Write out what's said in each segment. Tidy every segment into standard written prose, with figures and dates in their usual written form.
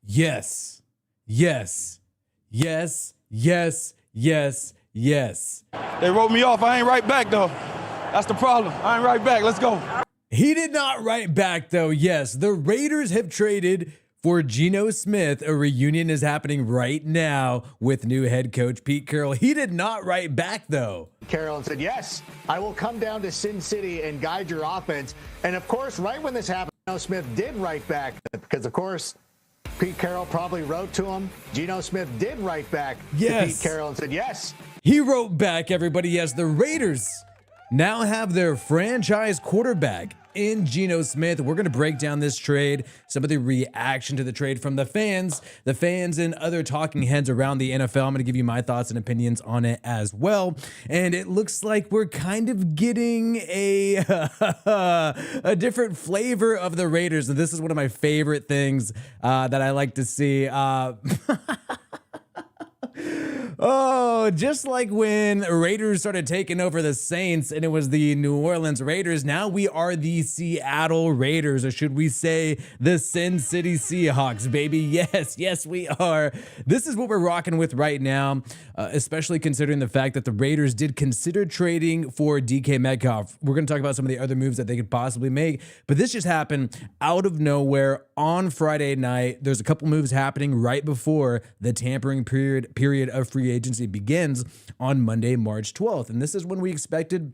Yes. Yes. Yes. Yes. Yes. Yes. They wrote me off. I ain't right back, though. That's the problem. I ain't right back. Let's go. He did not write back, though. Yes, the Raiders have traded for Geno Smith. A reunion is happening right now with new head coach Pete Carroll. He did not write back, though. Carroll said, yes, I will come down to Sin City and guide your offense. And, of course, right when this happened, Geno Smith did write back because, of course, Pete Carroll probably wrote to him. Geno Smith did write back to Pete Carroll and said, yes. He wrote back, everybody. Yes, the Raiders now have their franchise quarterback in Geno Smith. We're going to break down this trade, some of the reaction to the trade from the fans and other talking heads around the NFL. I'm going to give you my thoughts and opinions on it as well. And it looks like we're kind of getting a different flavor of the Raiders. And this is one of my favorite things that I like to see. Oh, just like when Raiders started taking over the Saints and it was the New Orleans Raiders, now we are the Seattle Raiders, or should we say the Sin City Seahawks, baby. Yes, we are. This is what we're rocking with right now, especially considering the fact that the Raiders did consider trading for DK Metcalf. We're going to talk about some of the other moves that they could possibly make, but this just happened out of nowhere on Friday night. There's a couple moves happening right before the tampering period of free agency begins on Monday, March 12th. And this is when we expected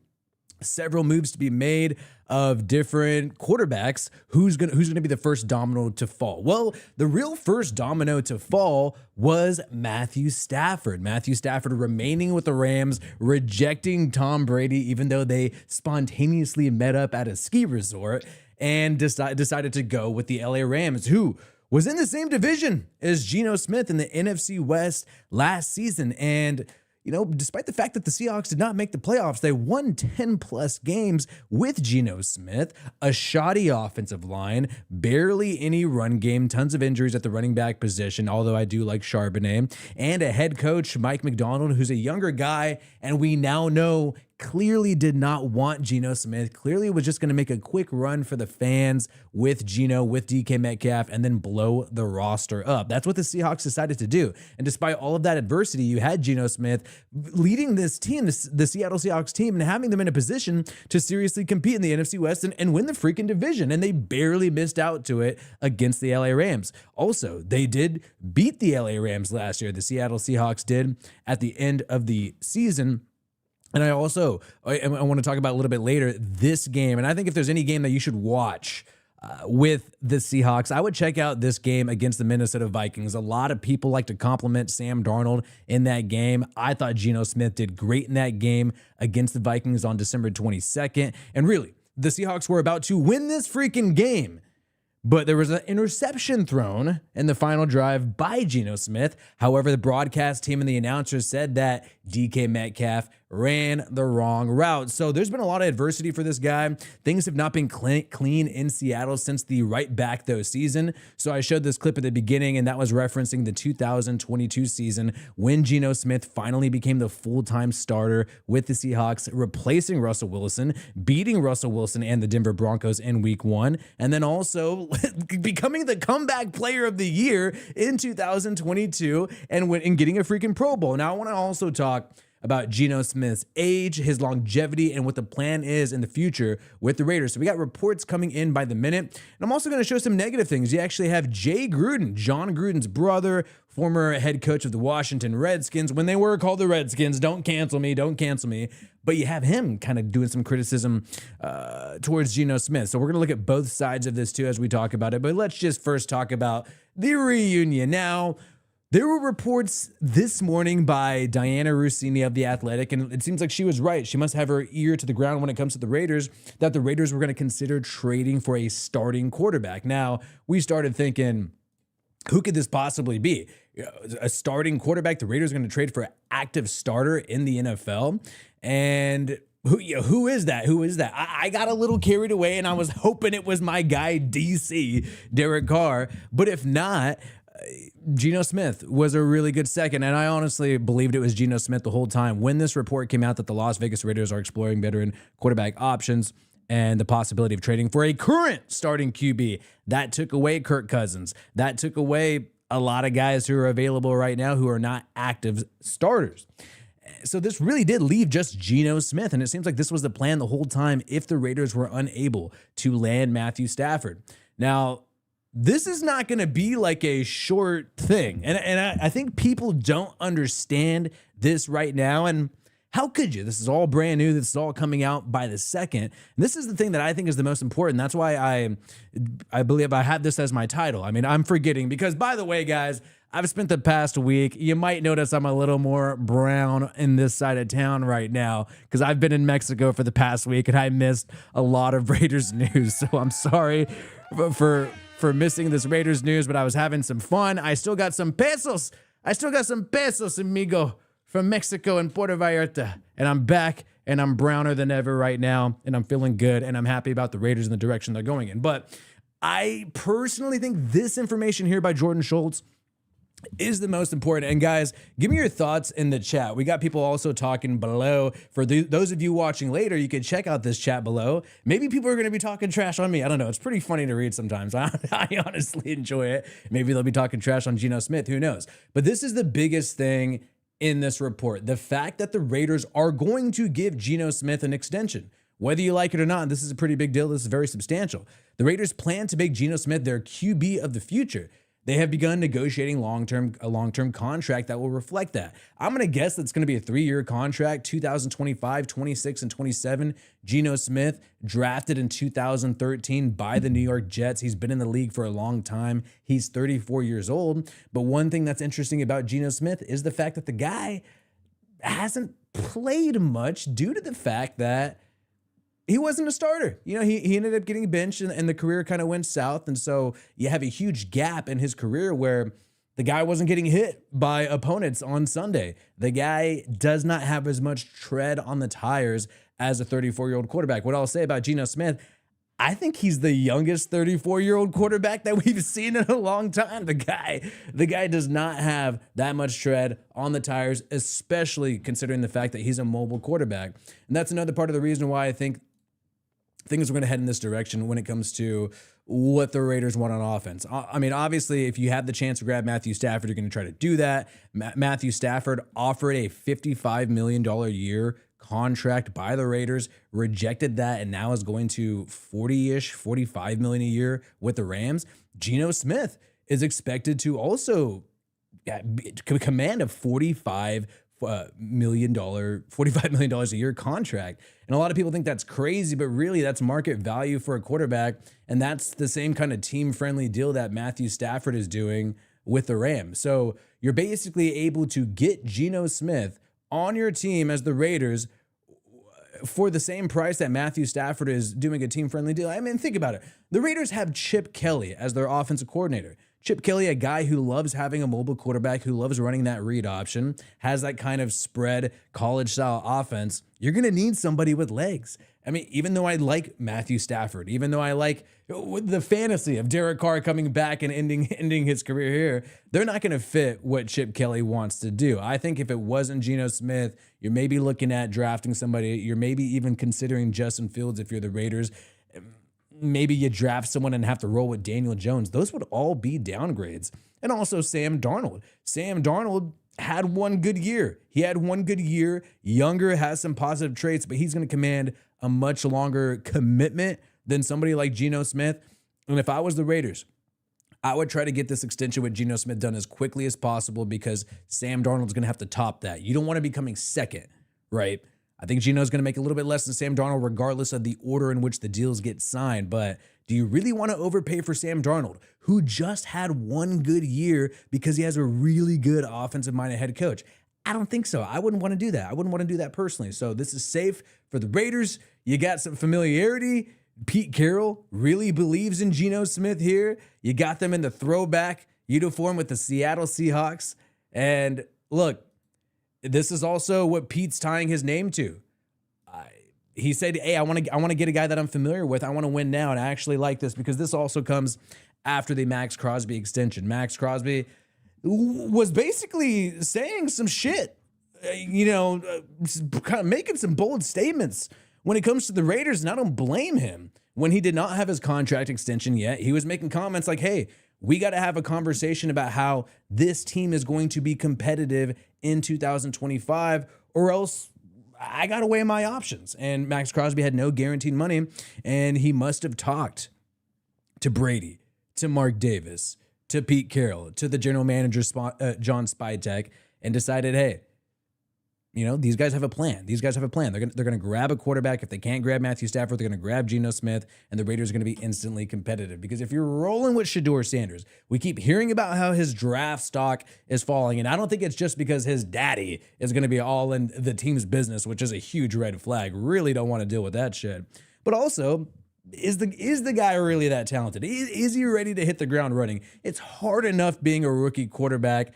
several moves to be made of different quarterbacks. Who's gonna be the first domino to fall? Well, the real first domino to fall was Matthew Stafford. Matthew Stafford remaining with the Rams, rejecting Tom Brady, even though they spontaneously met up at a ski resort, and decided to go with the LA Rams, who was in the same division as Geno Smith in the NFC West last season. And, despite the fact that the Seahawks did not make the playoffs, they won 10 plus games with Geno Smith, a shoddy offensive line, barely any run game, tons of injuries at the running back position, although I do like Charbonnet, and a head coach, Mike McDonald, who's a younger guy, and we now know clearly did not want Geno Smith, clearly was just going to make a quick run for the fans with Geno, with DK Metcalf, and then blow the roster up. That's what the Seahawks decided to do. And despite all of that adversity, you had Geno Smith leading this team, the Seattle Seahawks team, and having them in a position to seriously compete in the NFC West and win the freaking division. And they barely missed out to it against the LA Rams. Also, they did beat the LA Rams last year. The Seattle Seahawks did at the end of the season. And I want to talk about a little bit later this game. And I think if there's any game that you should watch with the Seahawks, I would check out this game against the Minnesota Vikings. A lot of people like to compliment Sam Darnold in that game. I thought Geno Smith did great in that game against the Vikings on December 22nd. And really, the Seahawks were about to win this freaking game. But there was an interception thrown in the final drive by Geno Smith. However, the broadcast team and the announcers said that DK Metcalf ran the wrong route. So there's been a lot of adversity for this guy. Things have not been clean in Seattle since the right back though season. So I showed this clip at the beginning, and that was referencing the 2022 season when Geno Smith finally became the full-time starter with the Seahawks, replacing Russell Wilson, beating Russell Wilson and the Denver Broncos in week 1, and then also becoming the comeback player of the year in 2022 and getting a freaking Pro Bowl. Now I want to also talk about Geno Smith's age, his longevity, and what the plan is in the future with the Raiders. So we got reports coming in by the minute. And I'm also going to show some negative things. You actually have Jay Gruden, John Gruden's brother, former head coach of the Washington Redskins, when they were called the Redskins. Don't cancel me. But you have him kind of doing some criticism towards Geno Smith. So we're going to look at both sides of this too as we talk about it. But let's just first talk about the reunion. Now, there were reports this morning by Diana Rossini of The Athletic, and it seems like she was right. She must have her ear to the ground when it comes to the Raiders, that the Raiders were going to consider trading for a starting quarterback. Now, we started thinking, who could this possibly be? A starting quarterback? The Raiders are going to trade for an active starter in the NFL? And who is that? I got a little carried away, and I was hoping it was my guy, DC, Derek Carr. But if not, Geno Smith was a really good second, and I honestly believed it was Geno Smith the whole time. When this report came out that the Las Vegas Raiders are exploring veteran quarterback options and the possibility of trading for a current starting QB, that took away Kirk Cousins. That took away a lot of guys who are available right now who are not active starters. So this really did leave just Geno Smith, and it seems like this was the plan the whole time if the Raiders were unable to land Matthew Stafford. Now, this is not going to be like a short thing, and I think people don't understand this right now, and how could you? This is all brand new. This is all coming out by the second. And this is the thing that I think is the most important. That's why I believe I had this as my title. I mean, I'm forgetting because, by the way, guys, I've spent the past week. You might notice I'm a little more brown in this side of town right now because I've been in Mexico for the past week and I missed a lot of Raiders news. So I'm sorry for missing this Raiders news, but I was having some fun. I still got some pesos. Amigo, from Mexico and Puerto Vallarta. And I'm back and I'm browner than ever right now. And I'm feeling good and I'm happy about the Raiders and the direction they're going in. But I personally think this information here by Jordan Schultz is the most important. And guys, give me your thoughts in the chat. We got people also talking below. For those of you watching later, you can check out this chat below. Maybe people are going to be talking trash on me. I don't know. It's pretty funny to read sometimes. I honestly enjoy it. Maybe they'll be talking trash on Geno Smith. Who knows? But this is the biggest thing in this report. The fact that the Raiders are going to give Geno Smith an extension. Whether you like it or not, this is a pretty big deal. This is very substantial. The Raiders plan to make Geno Smith their QB of the future. They have begun negotiating a long-term contract that will reflect that. I'm going to guess that's going to be a 3-year contract, 2025, 26, and 27. Geno Smith, drafted in 2013 by the New York Jets. He's been in the league for a long time. He's 34 years old. But one thing that's interesting about Geno Smith is the fact that the guy hasn't played much due to the fact that he wasn't a starter. You know, he ended up getting benched and the career kind of went south. And so you have a huge gap in his career where the guy wasn't getting hit by opponents on Sunday. The guy does not have as much tread on the tires as a 34-year-old quarterback. What I'll say about Geno Smith, I think he's the youngest 34-year-old quarterback that we've seen in a long time. The guy does not have that much tread on the tires, especially considering the fact that he's a mobile quarterback. And that's another part of the reason why I think things are going to head in this direction when it comes to what the Raiders want on offense. I mean, obviously, if you have the chance to grab Matthew Stafford, you're going to try to do that. Matthew Stafford offered a $55 million a year contract by the Raiders, rejected that, and now is going to 40-ish, $45 million a year with the Rams. Geno Smith is expected to also command a $45 million a year contract. And a lot of people think that's crazy, but really that's market value for a quarterback. And that's the same kind of team-friendly deal that Matthew Stafford is doing with the Rams. So you're basically able to get Geno Smith on your team as the Raiders for the same price that Matthew Stafford is doing a team-friendly deal. I mean, think about it. The Raiders have Chip Kelly as their offensive coordinator. Chip Kelly, a guy who loves having a mobile quarterback, who loves running that read option, has that kind of spread college-style offense. You're going to need somebody with legs. I mean, even though I like Matthew Stafford, even though I like the fantasy of Derek Carr coming back and ending his career here, they're not going to fit what Chip Kelly wants to do. I think if it wasn't Geno Smith, you're maybe looking at drafting somebody. You're maybe even considering Justin Fields if you're the Raiders. Maybe you draft someone and have to roll with Daniel Jones. Those would all be downgrades. And also Sam Darnold. Sam Darnold had one good year. He had one good year. Younger, has some positive traits, but he's going to command a much longer commitment than somebody like Geno Smith. And if I was the Raiders, I would try to get this extension with Geno Smith done as quickly as possible because Sam Darnold's going to have to top that. You don't want to be coming second, right? I think Geno's going to make a little bit less than Sam Darnold regardless of the order in which the deals get signed. But do you really want to overpay for Sam Darnold, who just had one good year because he has a really good offensive-minded head coach? I don't think so. I wouldn't want to do that. I wouldn't want to do that personally. So this is safe for the Raiders. You got some familiarity. Pete Carroll really believes in Geno Smith here. You got them in the throwback uniform with the Seattle Seahawks. And look, this is also what Pete's tying his name to. He said, hey, I want to get a guy that I'm familiar with. I want to win now. And I actually like this because this also comes after the Max Crosby extension. Max Crosby was basically saying some shit, kind of making some bold statements when it comes to the Raiders. And I don't blame him. When he did not have his contract extension yet, he was making comments like, hey, we got to have a conversation about how this team is going to be competitive in 2025, or else I got to weigh my options. And Max Crosby had no guaranteed money, and he must have talked to Brady, to Mark Davis, to Pete Carroll, to the general manager, John Spytek, and decided, hey, you know, these guys have a plan. These guys have a plan. They're going to grab a quarterback. If they can't grab Matthew Stafford, they're going to grab Geno Smith, and the Raiders are going to be instantly competitive. Because if you're rolling with Shedeur Sanders, we keep hearing about how his draft stock is falling, and I don't think it's just because his daddy is going to be all in the team's business, which is a huge red flag. Really don't want to deal with that shit. But also, is the guy really that talented? Is he ready to hit the ground running? It's hard enough being a rookie quarterback,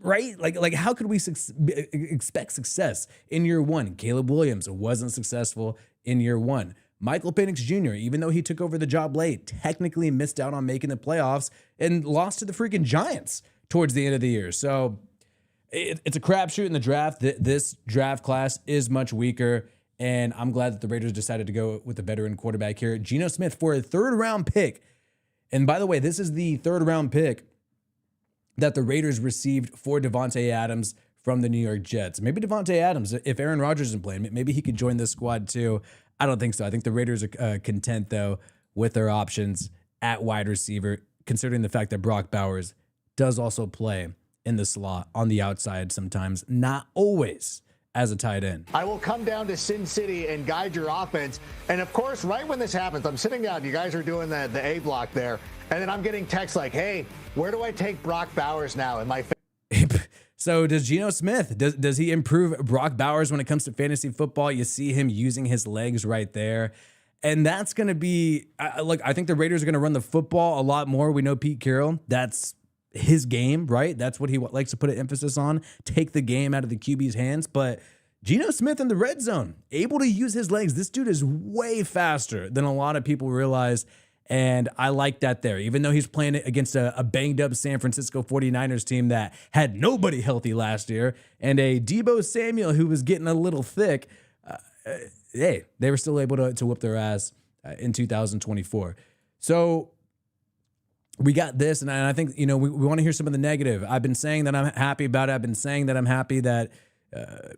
right? Like how could we expect success in year one? Caleb Williams wasn't successful in year one. Michael Penix Jr., even though he took over the job late, technically missed out on making the playoffs and lost to the freaking Giants towards the end of the year. So it's a crapshoot in the draft. This draft class is much weaker, and I'm glad that the Raiders decided to go with a veteran quarterback here. Geno Smith for a third-round pick. And by the way, this is the third-round pick that the Raiders received for Devontae Adams from the New York Jets. Maybe Devontae Adams, if Aaron Rodgers isn't playing, maybe he could join this squad too. I don't think so. I think the Raiders are content, though, with their options at wide receiver, considering the fact that Brock Bowers does also play in the slot on the outside sometimes, not always as a tight end. I will come down to Sin City and guide your offense. And of course, right when this happens, I'm sitting down, you guys are doing the A block there, and then I'm getting texts like, hey, where do I take Brock Bowers now in my So does Geno Smith, does he improve Brock Bowers when it comes to fantasy football? You see him using his legs right there. And that's going to be, I think the Raiders are going to run the football a lot more. We know Pete Carroll, that's his game, right? That's what he likes to put an emphasis on, take the game out of the QB's hands. But Geno Smith in the red zone, able to use his legs. This dude is way faster than a lot of people realize. And I like that there, even though he's playing against a banged up San Francisco 49ers team that had nobody healthy last year and a Deebo Samuel who was getting a little thick. Hey, they were still able to whip their ass in 2024. So we got this, and I think, you know, we want to hear some of the negative. I've been saying that I'm happy about it. I've been saying that I'm happy that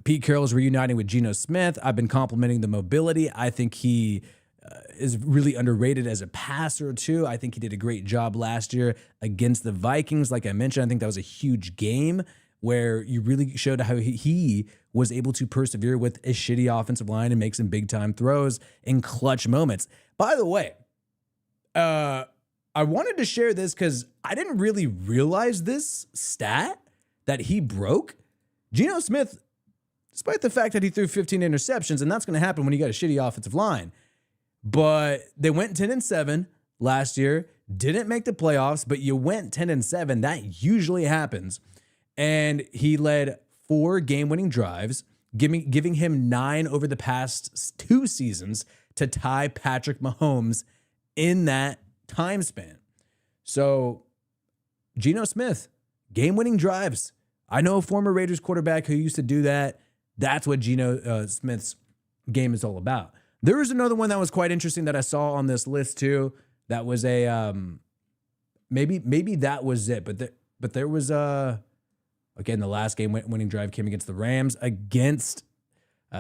Pete Carroll is reuniting with Geno Smith. I've been complimenting the mobility. I think he is really underrated as a passer too. I think he did a great job last year against the Vikings. Like I mentioned, I think that was a huge game where you really showed how he was able to persevere with a shitty offensive line and make some big time throws in clutch moments. By the way, I wanted to share this because I didn't really realize this stat that he broke. Geno Smith, despite the fact that he threw 15 interceptions, and that's going to happen when you got a shitty offensive line, but they went 10-7 last year, didn't make the playoffs, but you went 10-7. That usually happens. And he led 4 game-winning drives, giving him 9 over the past 2 seasons to tie Patrick Mahomes in that time span. So Geno Smith, game-winning drives. I know a former Raiders quarterback who used to do that. That's what Geno Smith's game is all about. There was another one that was quite interesting that I saw on this list too. That was a maybe that was it, but there was again, the last game winning drive came against the Rams against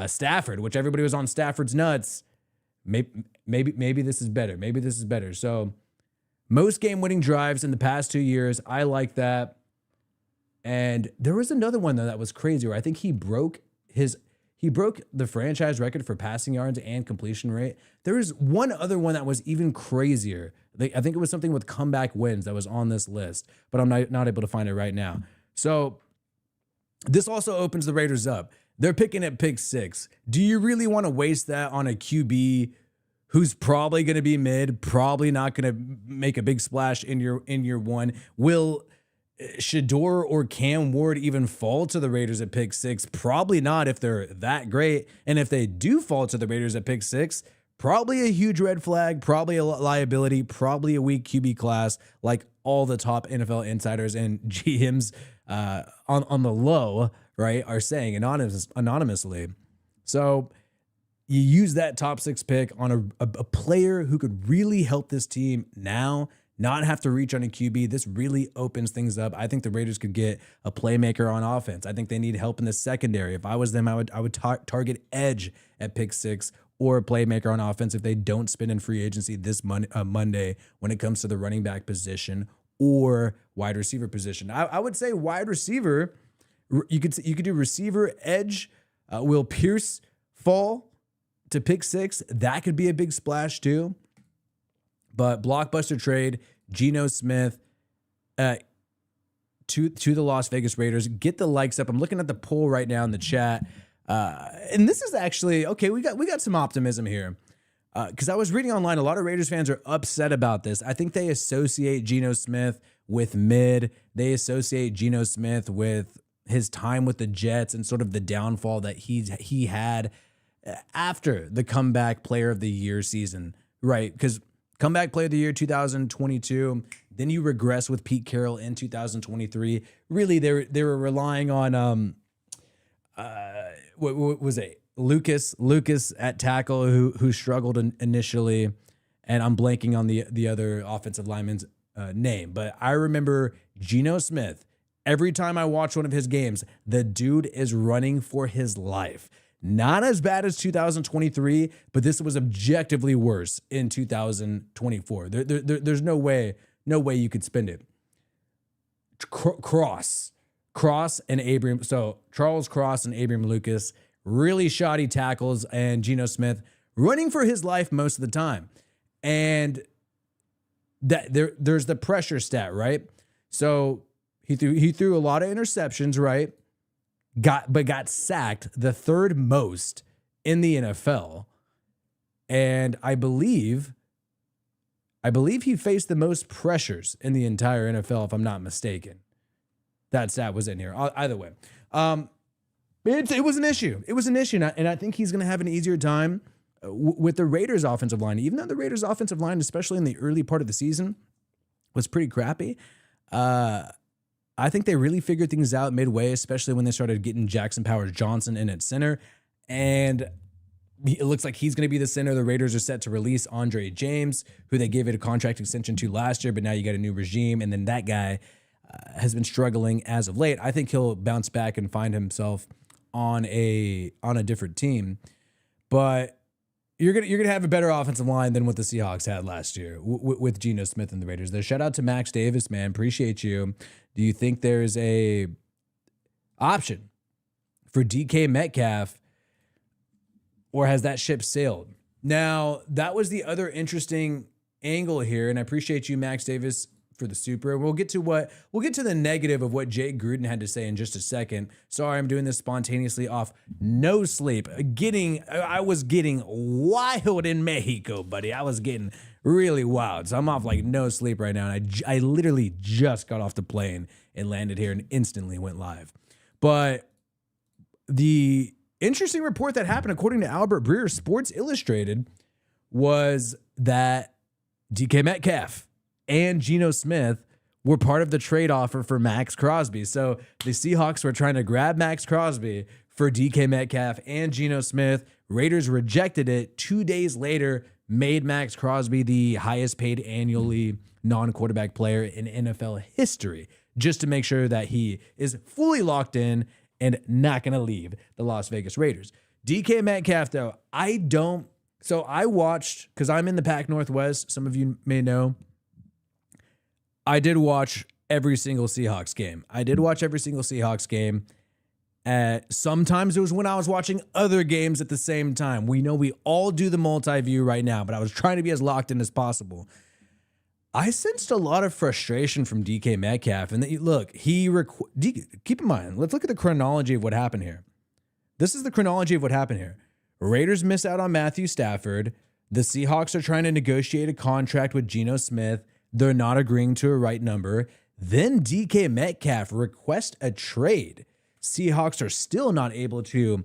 Stafford, which everybody was on Stafford's nuts. Maybe this is better. Maybe this is better. So most game winning drives in the past 2 years. I like that. And there was another one though that was crazy where I think he broke the franchise record for passing yards and completion rate. There was one other one that was even crazier. I think it was something with comeback wins that was on this list, but I'm not able to find it right now. So this also opens the Raiders up. They're picking at pick 6. Do you really want to waste that on a QB who's probably going to be mid, probably not going to make a big splash in year one? Will Shedeur or Cam Ward even fall to the Raiders at pick 6? Probably not if they're that great. And if they do fall to the Raiders at pick 6, probably a huge red flag, probably a liability, probably a weak QB class, like all the top NFL insiders and GMs on the low, right, are saying anonymously. So you use that top 6 pick on a player who could really help this team now, not have to reach on a QB. This really opens things up. I think the Raiders could get a playmaker on offense. I think they need help in the secondary. If I was them, I would target edge at pick 6 or a playmaker on offense if they don't spend in free agency this Monday when it comes to the running back position or wide receiver position. I would say wide receiver, you could do receiver, edge, Will Pierce fall to pick 6. That could be a big splash too. But blockbuster trade, Geno Smith to the Las Vegas Raiders. Get the likes up. I'm looking at the poll right now in the chat. And this is actually, okay, we got some optimism here. Because I was reading online, a lot of Raiders fans are upset about this. I think they associate Geno Smith with mid. They associate Geno Smith with his time with the Jets and sort of the downfall that he had after the comeback player of the year season, right? Because comeback player of the year 2022, then you regress with Pete Carroll in 2023. Really, they were relying on what was it? Lucas at tackle who struggled initially, and I'm blanking on the other offensive lineman's name, but I remember Geno Smith. Every time I watch one of his games, the dude is running for his life. Not as bad as 2023, but this was objectively worse in 2024. There's no way you could spend it. Cross and Abram. So Charles Cross and Abram Lucas, really shoddy tackles, and Geno Smith running for his life most of the time. And that there's the pressure stat, right? So he threw a lot of interceptions, right? Got sacked the third most in the NFL. And I believe he faced the most pressures in the entire NFL, if I'm not mistaken. That stat was in here. Either way. It was an issue. It was an issue. And I think he's going to have an easier time with the Raiders offensive line. Even though the Raiders offensive line, especially in the early part of the season, was pretty crappy. I think they really figured things out midway, especially when they started getting Jackson Powers-Johnson in at center. And it looks like he's going to be the center. The Raiders are set to release Andre James, who they gave it a contract extension to last year, but now you got a new regime. And then that guy has been struggling as of late. I think he'll bounce back and find himself on a different team. But you're gonna have a better offensive line than what the Seahawks had last year with Geno Smith and the Raiders. There, shout out to Max Davis, man. Appreciate you. Do you think there's a option for DK Metcalf, or has that ship sailed? Now, that was the other interesting angle here, and I appreciate you, Max Davis, for the super. We'll get to the negative of what Jay Gruden had to say in just a second. Sorry, I'm doing this spontaneously off no sleep. I was getting wild in Mexico, buddy. I was getting really wild. So I'm off like no sleep right now. And I literally just got off the plane and landed here and instantly went live. But the interesting report that happened, according to Albert Breer, Sports Illustrated, was that DK Metcalf and Geno Smith were part of the trade offer for Max Crosby. So the Seahawks were trying to grab Max Crosby for DK Metcalf and Geno Smith. Raiders rejected it. 2 days later, made Max Crosby the highest paid annually non-quarterback player in NFL history, just to make sure that he is fully locked in and not going to leave the Las Vegas Raiders. DK Metcalf, though, so I watched, because I'm in the Pac Northwest, some of you may know, I did watch every single Seahawks game. Sometimes it was when I was watching other games at the same time. We know we all do the multi-view right now, but I was trying to be as locked in as possible. I sensed a lot of frustration from DK Metcalf. And look, keep in mind, let's look at the chronology of what happened here. This is the chronology of what happened here. Raiders miss out on Matthew Stafford. The Seahawks are trying to negotiate a contract with Geno Smith. They're not agreeing to a right number. Then DK Metcalf requests a trade. Seahawks are still not able to,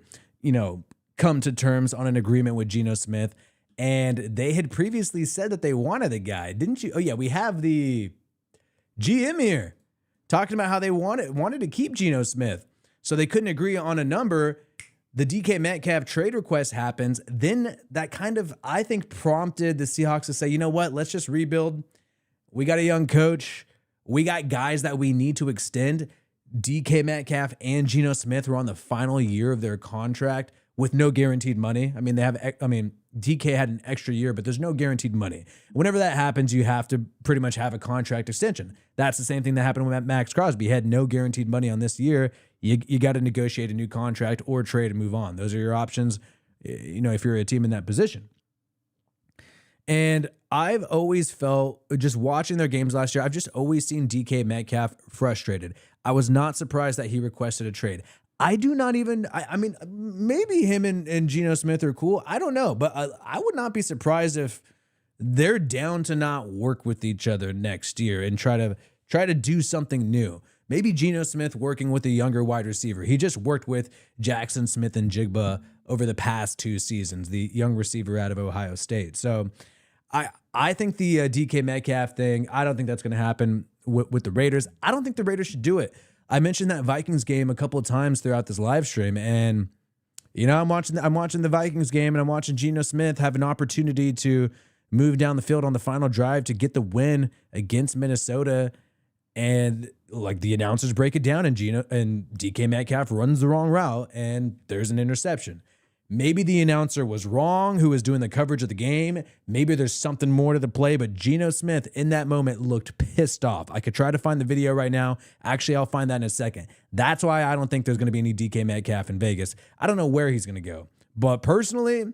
come to terms on an agreement with Geno Smith. And they had previously said that they wanted the guy, didn't you? Oh yeah, we have the GM here talking about how they wanted to keep Geno Smith. So they couldn't agree on a number. The DK Metcalf trade request happens. Then that kind of, I think, prompted the Seahawks to say, you know what, let's just rebuild. we got a young coach. We got guys that we need to extend. DK Metcalf and Geno Smith were on the final year of their contract with no guaranteed money. I mean, DK had an extra year, but there's no guaranteed money. Whenever that happens, you have to pretty much have a contract extension. That's the same thing that happened with Max Crosby. He had no guaranteed money on this year. You got to negotiate a new contract or trade and move on. Those are your options, if you're a team in that position. And I've always felt, just watching their games last year, I've just always seen DK Metcalf frustrated. I was not surprised that he requested a trade. I do not even, I mean, maybe him and Geno Smith are cool. I don't know, but I would not be surprised if they're down to not work with each other next year and try to do something new. Maybe Geno Smith working with a younger wide receiver. He just worked with Jackson Smith and Jigba over the past 2 seasons, the young receiver out of Ohio State. So I think the DK Metcalf thing, I don't think that's going to happen with the Raiders. I don't think the Raiders should do it. I mentioned that Vikings game a couple of times throughout this live stream, and I'm watching the Vikings game, and I'm watching Geno Smith have an opportunity to move down the field on the final drive to get the win against Minnesota, and like the announcers break it down, and DK Metcalf runs the wrong route, and there's an interception. Maybe the announcer was wrong, who was doing the coverage of the game. Maybe there's something more to the play, but Geno Smith in that moment looked pissed off. I could try to find the video right now. Actually, I'll find that in a second. That's why I don't think there's going to be any DK Metcalf in Vegas. I don't know where he's going to go. But personally,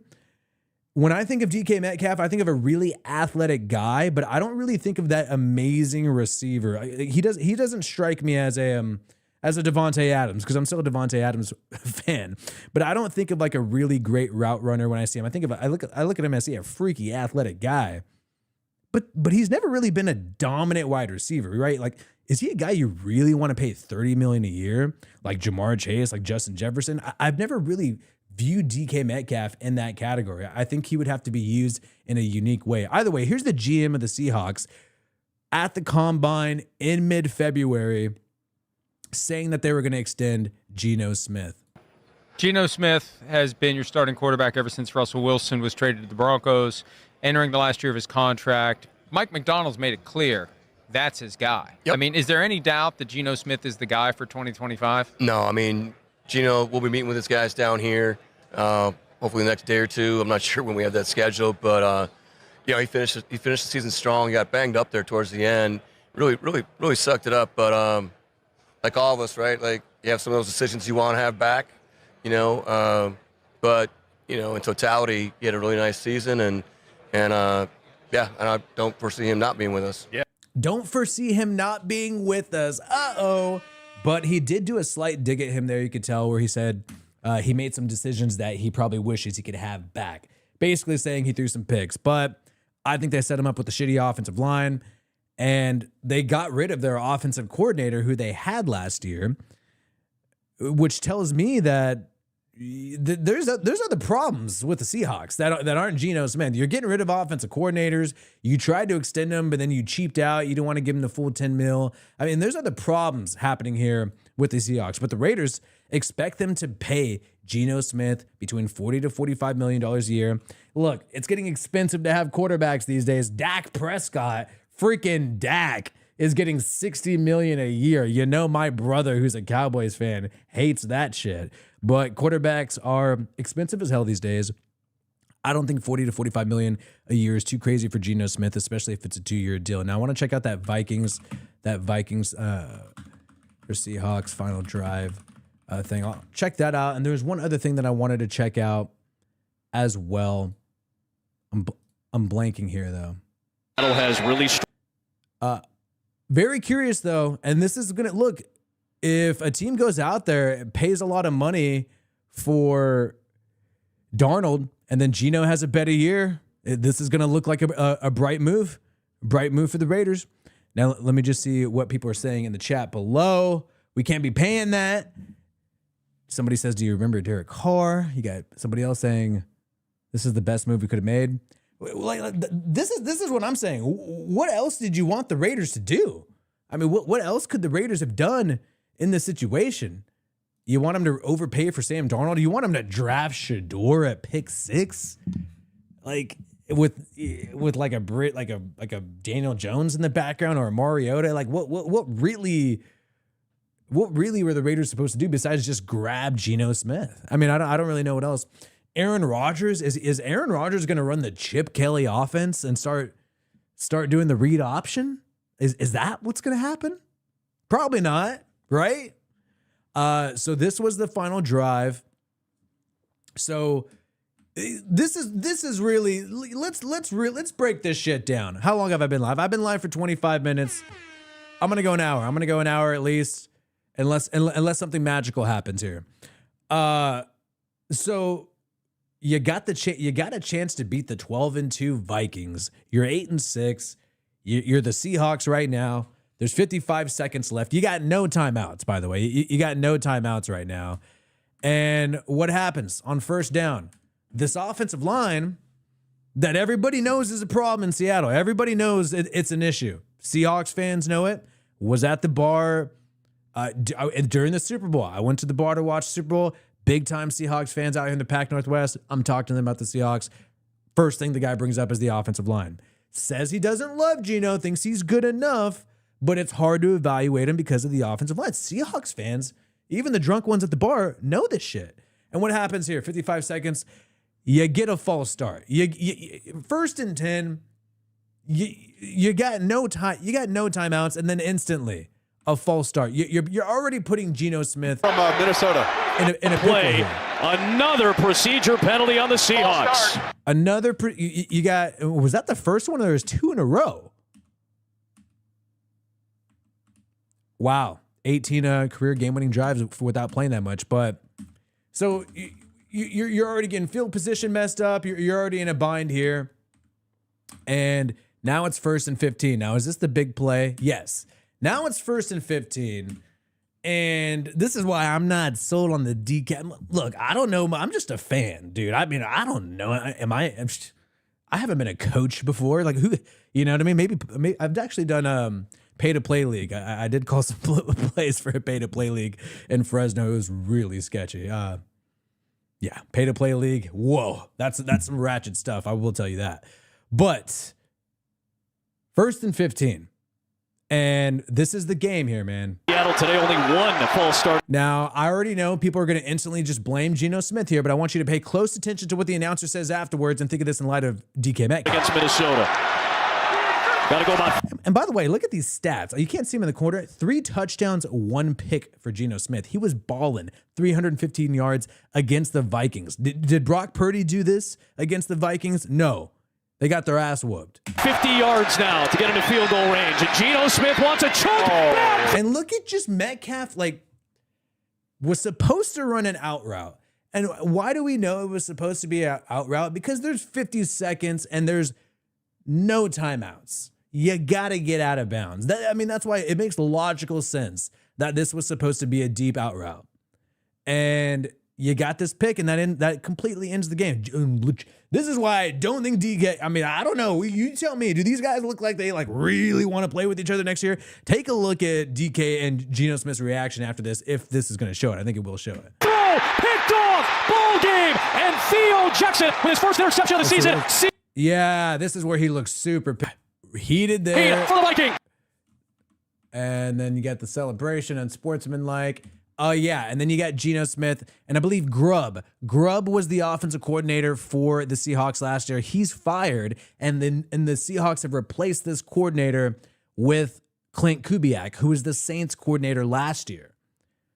when I think of DK Metcalf, I think of a really athletic guy, but I don't really think of that amazing receiver. He doesn't strike me as a Devontae Adams, because I'm still a Devontae Adams fan, but I don't think of like a really great route runner when I see him. I look at him and I see a freaky athletic guy, but he's never really been a dominant wide receiver, right? Like, is he a guy you really want to pay $30 million a year, like Jamar Chase, like Justin Jefferson? I've never really viewed DK Metcalf in that category. I think he would have to be used in a unique way. Either way, here's the GM of the Seahawks at the combine in mid-February, saying that they were going to extend Geno Smith. Geno Smith has been your starting quarterback ever since Russell Wilson was traded to the Broncos, entering the last year of his contract. Mike McDonald's made it clear that's his guy. Yep. I mean, is there any doubt that Geno Smith is the guy for 2025? No, I mean, Geno, we'll be meeting with his guys down here hopefully the next day or two. I'm not sure when we have that scheduled, but he finished the season strong. He got banged up there towards the end. Really sucked it up, but like all of us, right? Like, you have some of those decisions you want to have back, but in totality, he had a really nice season, and I don't foresee him not being with us. Yeah. Don't foresee him not being with us. Uh-oh. But he did do a slight dig at him there, you could tell, where he said he made some decisions that he probably wishes he could have back. Basically saying he threw some picks. But I think they set him up with a shitty offensive line, and they got rid of their offensive coordinator who they had last year, which tells me that there's other problems with the Seahawks that aren't Geno Smith. You're getting rid of offensive coordinators. You tried to extend them, but then you cheaped out. You don't want to give them the full $10 million. I mean, there's other problems happening here with the Seahawks, but the Raiders expect them to pay Geno Smith between $40 to $45 million a year. Look, it's getting expensive to have quarterbacks these days. Dak Prescott, freaking Dak, is getting $60 million a year. My brother, who's a Cowboys fan, hates that shit. But quarterbacks are expensive as hell these days. I don't think $40 to $45 million a year is too crazy for Geno Smith, especially if it's a 2-year deal. Now I want to check out that Vikings for Seahawks final drive thing. I'll check that out. And there's one other thing that I wanted to check out as well. I'm blanking here though. Seattle has really very curious though, and this is gonna look. If a team goes out there and pays a lot of money for Darnold, and then Geno has a better year, this is going to look like a bright move for the Raiders. Now, let me just see what people are saying in the chat below. We can't be paying that. Somebody says, do you remember Derek Carr? You got somebody else saying, this is the best move we could have made. This is what I'm saying. What else did you want the Raiders to do? I mean, what else could the Raiders have done in this situation? You want him to overpay for Sam Darnold? You want him to draft Shador at pick 6? Like, with like a Daniel Jones in the background or a Mariota. Like what really were the Raiders supposed to do besides just grab Geno Smith? I mean, I don't really know what else. Aaron Rodgers, is Aaron Rodgers going to run the Chip Kelly offense and start doing the read option? Is that what's going to happen? Probably not, right? So this was the final drive. So this is really, let's break this shit down. How long have I been live? I've been live for 25 minutes. I'm going to go an hour. I'm going to go an hour at least, unless something magical happens here. So you got a chance to beat the 12-2 Vikings. You're 8-6. You're the Seahawks right now. There's 55 seconds left. You got no timeouts, by the way. You got no timeouts right now. And what happens on first down? This offensive line that everybody knows is a problem in Seattle. Everybody knows it's an issue. Seahawks fans know it. Was at the bar during the Super Bowl. I went to the bar to watch the Super Bowl. Big time Seahawks fans out here in the Pac Northwest. I'm talking to them about the Seahawks. First thing the guy brings up is the offensive line. Says he doesn't love Geno, thinks he's good enough, but it's hard to evaluate him because of the offensive line. Seahawks fans, even the drunk ones at the bar, know this shit. And what happens here? 55 seconds, you get a false start. You first and 10, you got no time. You got no timeouts, and then instantly a false start. You're already putting Geno Smith from Minnesota in a play. here. Another procedure penalty on the Seahawks. Another you got. Was that the first one? Or there was two in a row. Wow, 18 career game-winning drives without playing that much. But so you're already getting field position messed up. You're already in a bind here, and now it's 1st and 15. Now is this the big play? Yes. Now it's 1st and 15. And this is why I'm not sold on the DK. Look, I don't know. I'm just a fan, dude. I mean, I don't know. I haven't been a coach before. Like who, you know what I mean? Maybe I've actually done pay to play league. I did call some plays for a pay to play league in Fresno. It was really sketchy. Yeah, pay to play league. Whoa, that's some ratchet stuff. I will tell you that. But 1st and 15. And this is the game here, man. Seattle today only one false start. Now, I already know people are going to instantly just blame Geno Smith here, but I want you to pay close attention to what the announcer says afterwards and think of this in light of DK Metcalf. Against Minnesota. Got to go by. And by the way, look at these stats. You can't see him in the corner. 3 touchdowns, 1 pick for Geno Smith. He was balling 315 yards against the Vikings. Did Brock Purdy do this against the Vikings? No. They got their ass whooped. 50 yards now to get into field goal range. And Geno Smith wants a choke. And look at just Metcalf, like, was supposed to run an out route. And why do we know it was supposed to be an out route? Because there's 50 seconds and there's no timeouts. You got to get out of bounds. That's why it makes logical sense that this was supposed to be a deep out route. And you got this pick, and that completely ends the game. This is why I don't think DK. I mean, I don't know. You tell me. Do these guys look like they really want to play with each other next year? Take a look at DK and Geno Smith's reaction after this. If this is going to show it, I think it will show it. Throw picked off. Ball game, and Theo Jackson with his first interception of the season. Yeah, this is where he looks super heated there. Heat for the Vikings. And then you got the celebration unsportsmanlike. Oh, yeah. And then you got Geno Smith and I believe Grubb. Grubb was the offensive coordinator for the Seahawks last year. He's fired. And the Seahawks have replaced this coordinator with Clint Kubiak, who was the Saints coordinator last year.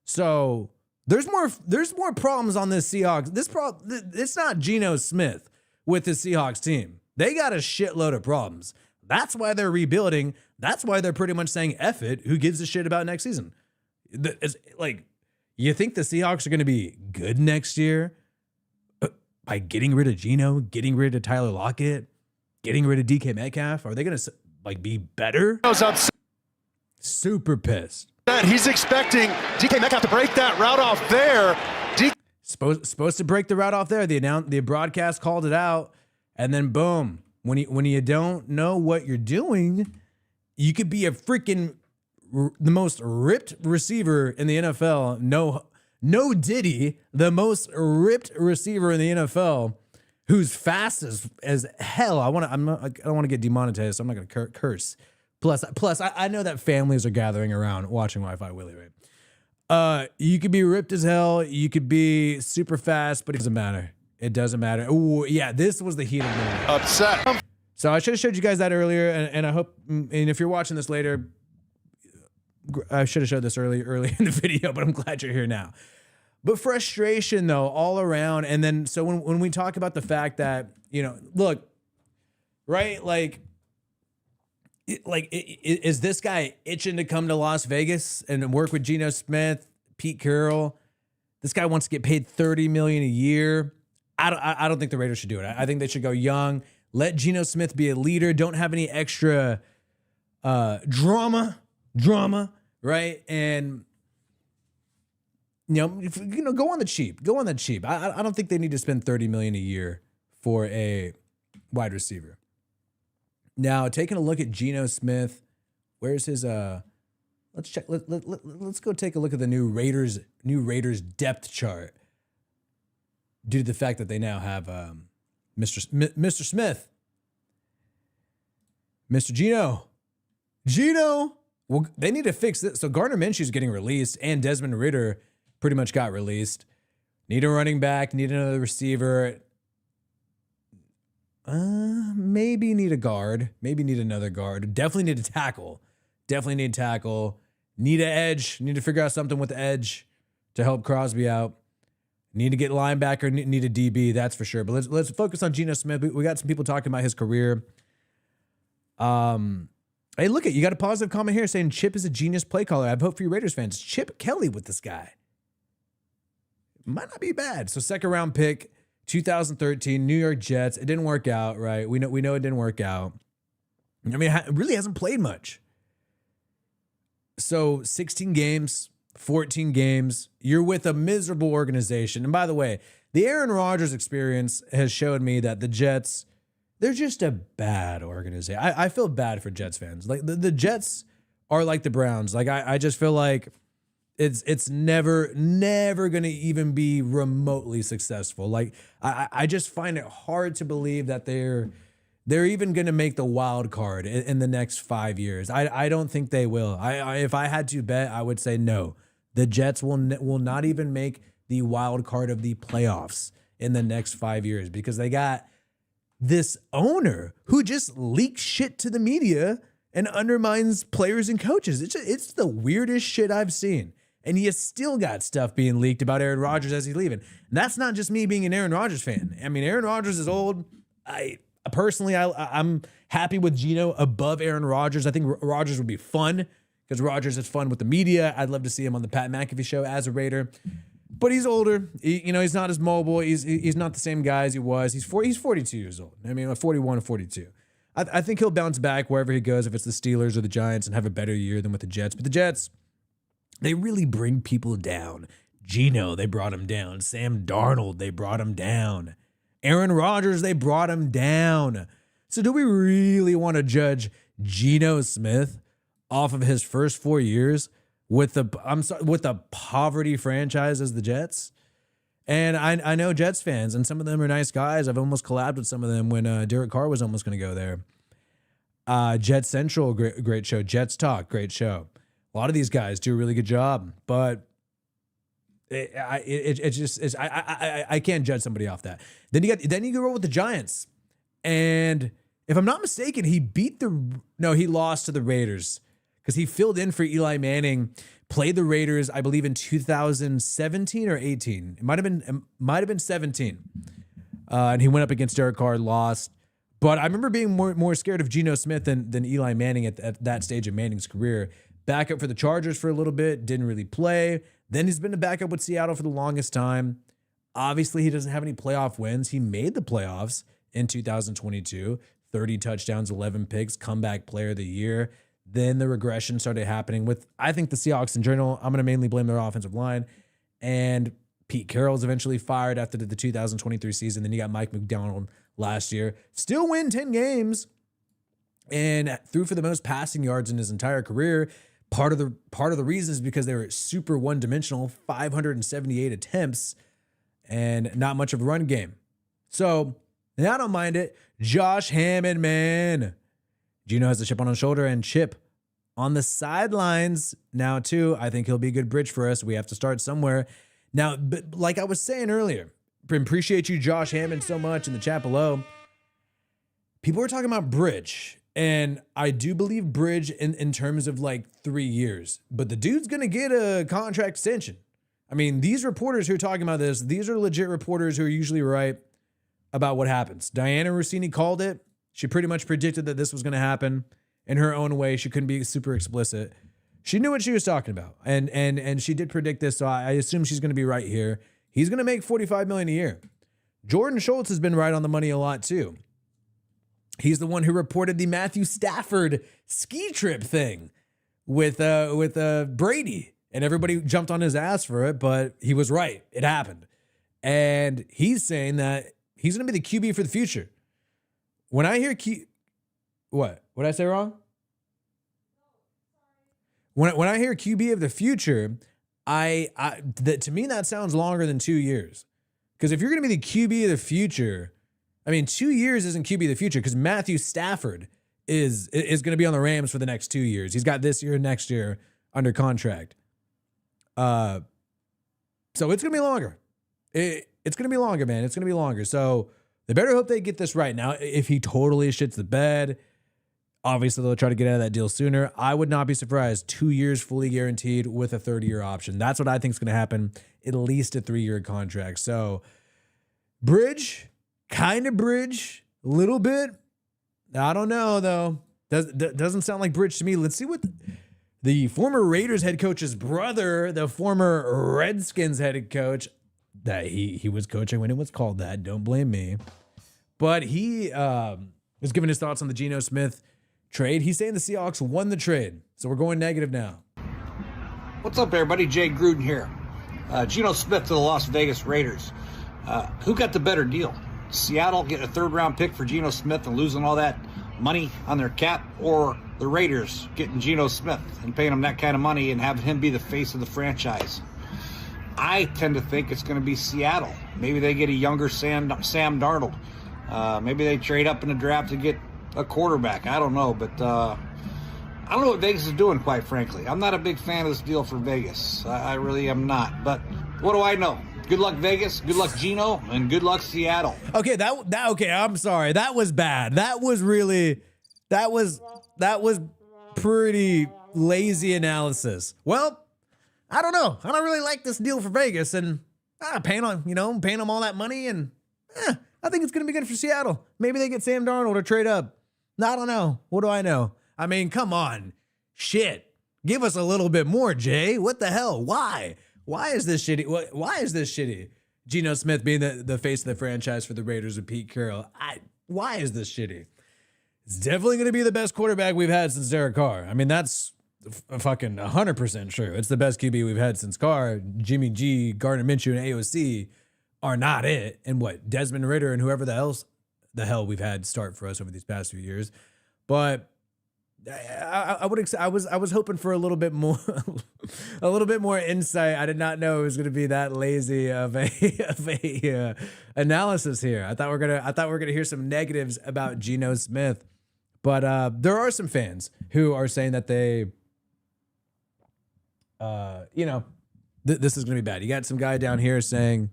So there's more problems on this Seahawks. It's not Geno Smith with the Seahawks team. They got a shitload of problems. That's why they're rebuilding. That's why they're pretty much saying, F it, who gives a shit about next season? It's like, you think the Seahawks are going to be good next year by getting rid of Geno, getting rid of Tyler Lockett, getting rid of DK Metcalf? Are they going to be better? Super pissed. He's expecting DK Metcalf to break that route off there. Supposed to break the route off there. The broadcast called it out, and then boom. When you don't know what you're doing, you could be a freaking the most ripped receiver in the NFL. No Diddy, the most ripped receiver in the NFL, who's fast as hell. I don't want to get demonetized, so I'm not going to curse. Plus, I know that families are gathering around watching Wi-Fi Willie, right? You could be ripped as hell. You could be super fast, but it doesn't matter. It doesn't matter. Ooh, yeah, this was the heat of the moment. Upset. So I should have showed you guys that earlier, and I hope, and if you're watching this later, I should have showed this early in the video, but I'm glad you're here now. But frustration, though, all around. And then, so when we talk about the fact that, look, right, is this guy itching to come to Las Vegas and work with Geno Smith, Pete Carroll? This guy wants to get paid $30 million a year. I don't think the Raiders should do it. I think they should go young. Let Geno Smith be a leader. Don't have any extra drama, right? And go on the cheap. Go on the cheap. I don't think they need to spend $30 million a year for a wide receiver. Now, taking a look at Geno Smith, where's his let's check. Let's go take a look at the new Raiders depth chart. Due to the fact that they now have Mr. Smith, Mr. Geno. Well, they need to fix this. So Gardner Minshew's getting released, and Desmond Ridder pretty much got released. Need a running back. Need another receiver. Maybe need a guard. Maybe need another guard. Definitely need a tackle. Need an edge. Need to figure out something with the edge to help Crosby out. Need to get linebacker. Need a DB. That's for sure. But let's focus on Geno Smith. We got some people talking about his career. Hey, look you got a positive comment here saying Chip is a genius play caller. I have hope for you Raiders fans. Chip Kelly with this guy. Might not be bad. So second round pick. 2013 New York Jets. It didn't work out, right? We know it didn't work out. I mean, it really hasn't played much. So 16 games, 14 games. You're with a miserable organization. And by the way, the Aaron Rodgers experience has showed me that the Jets, they're just a bad organization. I feel bad for Jets fans. Like the Jets are like the Browns. Like I just feel like it's never going to even be remotely successful. Like I just find it hard to believe that they're even going to make the wild card in the next 5 years. I don't think they will. If I had to bet, I would say no. The Jets will not even make the wild card of the playoffs in the next 5 years because they got this owner who just leaks shit to the media and undermines players and coaches. It's the weirdest shit I've seen. And he has still got stuff being leaked about Aaron Rodgers as he's leaving. And that's not just me being an Aaron Rodgers fan. I mean, Aaron Rodgers is old. I'm happy with Geno above Aaron Rodgers. I think Rodgers would be fun because Rodgers is fun with the media. I'd love to see him on the Pat McAfee show as a Raider. But he's older. He's not as mobile. He's not the same guy as he was. He's 42 years old. I mean, 41 or 42. I think he'll bounce back wherever he goes, if it's the Steelers or the Giants, and have a better year than with the Jets. But the Jets, they really bring people down. Geno, they brought him down. Sam Darnold, they brought him down. Aaron Rodgers, they brought him down. So do we really want to judge Geno Smith off of his first 4 years with the poverty franchise as the Jets? And I know Jets fans, and some of them are nice guys. I've almost collabed with some of them when Derek Carr was almost going to go there. Jets Central, great show. Jets Talk, great show. A lot of these guys do a really good job, but I can't judge somebody off that. Then you go roll with the Giants, and if I'm not mistaken, he lost to the Raiders because he filled in for Eli Manning, played the Raiders, I believe in 2017 or 18. It might have been 17, and he went up against Derek Carr, lost. But I remember being more scared of Geno Smith than Eli Manning at that stage of Manning's career. Backup for the Chargers for a little bit, didn't really play. Then he's been a backup with Seattle for the longest time. Obviously, he doesn't have any playoff wins. He made the playoffs in 2022, 30 touchdowns, 11 picks, comeback player of the year. Then the regression started happening with, I think, the Seahawks in general. I'm going to mainly blame their offensive line. And Pete Carroll's eventually fired after the 2023 season. Then you got Mike McDonald last year. Still win 10 games and threw for the most passing yards in his entire career. Part of the reason is because they were super one-dimensional, 578 attempts, and not much of a run game. So Yeah, I don't mind it. Josh Hammond, man. Geno has the chip on his shoulder and Chip on the sidelines now, too. I think he'll be a good bridge for us. We have to start somewhere. Now, but like I was saying earlier, appreciate you, Josh Hammond, so much in the chat below. People were talking about bridge, and I do believe bridge in terms of like 3 years. But the dude's going to get a contract extension. I mean, these reporters who are talking about this, these are legit reporters who are usually right about what happens. Diana Rossini called it. She pretty much predicted that this was going to happen in her own way. She couldn't be super explicit. She knew what she was talking about, and she did predict this, so I assume she's going to be right here. He's going to make $45 million a year. Jordan Schultz has been right on the money a lot too. He's the one who reported the Matthew Stafford ski trip thing with Brady, and everybody jumped on his ass for it, but he was right. It happened, and he's saying that he's going to be the QB for the future. When I hear what did I say wrong? When I hear QB of the future, to me that sounds longer than 2 years. Because if you're going to be the QB of the future, I mean, 2 years isn't QB of the future because Matthew Stafford is going to be on the Rams for the next 2 years. He's got this year and next year under contract. So it's going to be longer. It's going to be longer, man. It's going to be longer. So they better hope they get this right. Now, if he totally shits the bed, obviously they'll try to get out of that deal sooner. I would not be surprised. 2 years fully guaranteed with a 30-year option. That's what I think is going to happen. At least a 3-year contract. So bridge, kind of bridge, a little bit. I don't know, though. Doesn't sound like bridge to me. Let's see what the former Raiders head coach's brother, the former Redskins head coach, that he was coaching when it was called that. Don't blame me. But he was giving his thoughts on the Geno Smith trade. He's saying the Seahawks won the trade. So we're going negative now. What's up, everybody? Jay Gruden here. Geno Smith to the Las Vegas Raiders. Who got the better deal? Seattle getting a third-round pick for Geno Smith and losing all that money on their cap, or the Raiders getting Geno Smith and paying him that kind of money and having him be the face of the franchise? I tend to think it's going to be Seattle. Maybe they get a younger Sam Darnold. Maybe they trade up in the draft to get a quarterback. I don't know, but I don't know what Vegas is doing, quite frankly. I'm not a big fan of this deal for Vegas. I really am not. But what do I know? Good luck, Vegas. Good luck, Geno, and good luck, Seattle. Okay, okay. I'm sorry. That was bad. That was pretty lazy analysis. Well, I don't know. I don't really like this deal for Vegas, and paying them all that money, and I think it's going to be good for Seattle. Maybe they get Sam Darnold or trade up. I don't know. What do I know? I mean, come on. Shit. Give us a little bit more, Jay. What the hell? Why? Why is this shitty? Why is this shitty? Geno Smith being the face of the franchise for the Raiders with Pete Carroll. Why is this shitty? It's definitely going to be the best quarterback we've had since Derek Carr. I mean, that's fucking 100% true. It's the best QB we've had since Carr. Jimmy G, Gardner Minshew, and AOC are not it. And what? Desmond Ridder and whoever the hell we've had start for us over these past few years. But I was hoping for a little bit more insight. I did not know it was going to be that lazy of a analysis here. I thought we're gonna hear some negatives about Geno Smith, but there are some fans who are saying that they, this is going to be bad. You got some guy down here said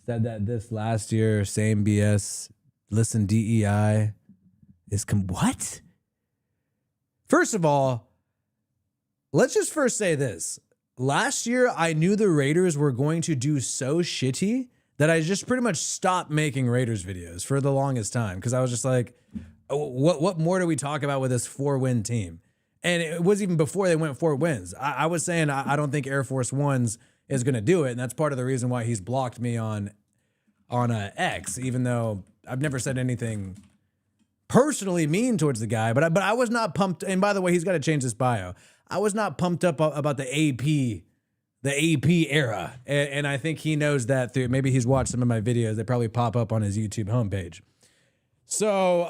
that this last year, same BS. Listen, DEI is what? First of all, let's just first say this. Last year, I knew the Raiders were going to do so shitty that I just pretty much stopped making Raiders videos for the longest time because I was just like, what more do we talk about with this 4-win team? And it was even before they went 4 wins. I was saying I don't think Air Force Ones is going to do it, and that's part of the reason why he's blocked me on X, even though I've never said anything personally mean towards the guy, but I was not pumped. And by the way, he's got to change his bio. I was not pumped up about the AP era. And I think he knows that through, maybe he's watched some of my videos. They probably pop up on his YouTube homepage. So,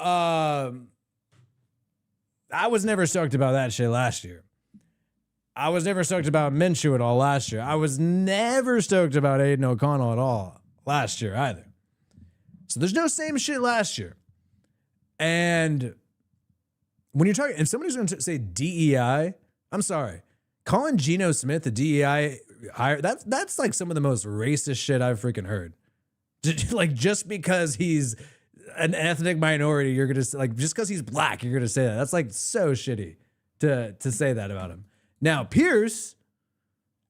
I was never stoked about that shit last year. I was never stoked about Minshew at all last year. I was never stoked about Aiden O'Connell at all last year either. So there's no same shit last year. And when you're talking, if somebody's going to say DEI, I'm sorry. Calling Geno Smith a DEI hire, that's like some of the most racist shit I've freaking heard. Like, just because he's an ethnic minority, you're going to, like, just because he's black, you're going to say that. That's like so shitty to say that about him. Now, Pierce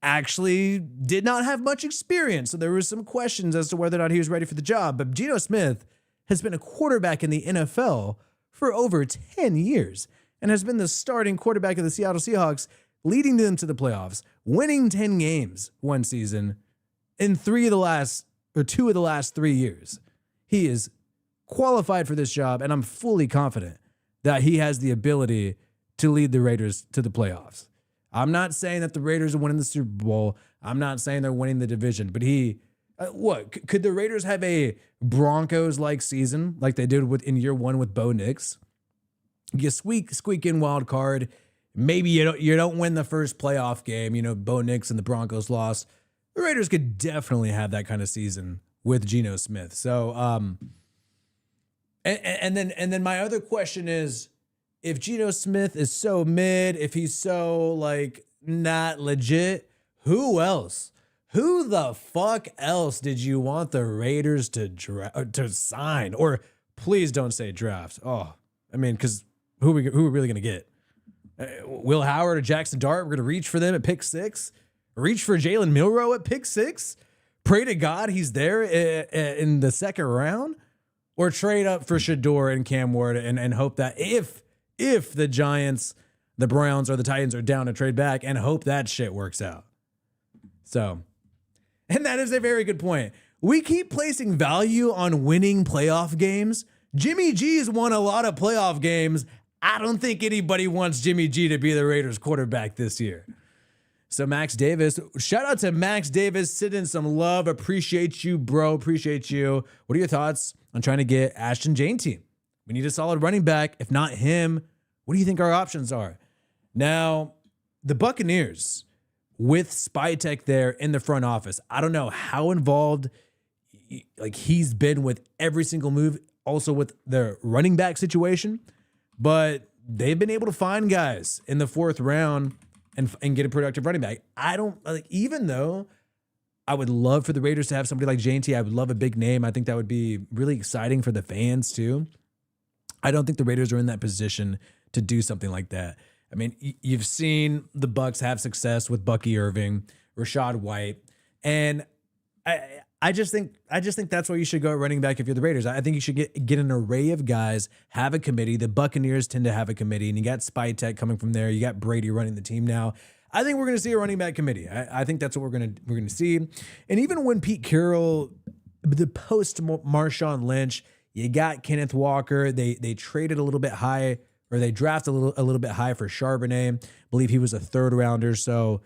actually did not have much experience, so there was some questions as to whether or not he was ready for the job. But Geno Smith has been a quarterback in the NFL for over 10 years and has been the starting quarterback of the Seattle Seahawks, leading them to the playoffs, winning 10 games one season in 2 of the last 3 years. He is qualified for this job, and I'm fully confident that he has the ability to lead the Raiders to the playoffs. I'm not saying that the Raiders are winning the Super Bowl. I'm not saying they're winning the division, but could the Raiders have a Broncos-like season like they did in year one with Bo Nix? You squeak in wild card. Maybe you don't win the first playoff game. You know, Bo Nix and the Broncos lost. The Raiders could definitely have that kind of season with Geno Smith. So, and then my other question is, if Geno Smith is so mid, if he's so like not legit, who else? Who the fuck else did you want the Raiders to sign? Or please don't say draft. Oh, I mean, because who are we really gonna get? Will Howard or Jackson Dart? We're gonna reach for them at pick 6. Reach for Jalen Milroe at pick 6. Pray to God he's there in the second round, or trade up for Shador and Cam Ward and hope that if the Giants, the Browns, or the Titans are down to trade back, and hope that shit works out. So, and that is a very good point. We keep placing value on winning playoff games. Jimmy G's won a lot of playoff games. I don't think anybody wants Jimmy G to be the Raiders quarterback this year. So Max Davis, shout out to Max Davis, send in some love. Appreciate you, bro. Appreciate you. What are your thoughts on trying to get Ashton Jane team? We need a solid running back. If not him, what do you think our options are? Now, the Buccaneers with Spytek there in the front office. I don't know how involved like he's been with every single move, also with the running back situation, but they've been able to find guys in the 4th round and get a productive running back. I don't like, even though I would love for the Raiders to have somebody like JT. I would love a big name. I think that would be really exciting for the fans too. I don't think the Raiders are in that position to do something like that. I mean, you've seen the Bucs have success with Bucky Irving, Rashad White, and I just think that's where you should go at running back if you're the Raiders. I think you should get an array of guys, have a committee. The Buccaneers tend to have a committee, and you got Spytek coming from there. You got Brady running the team now. I think we're going to see a running back committee. I think that's what we're going to see. And even when Pete Carroll, the post Marshawn Lynch, you got Kenneth Walker. They traded a little bit high, or they drafted a little bit high for Charbonnet. I believe he was a 3rd rounder. So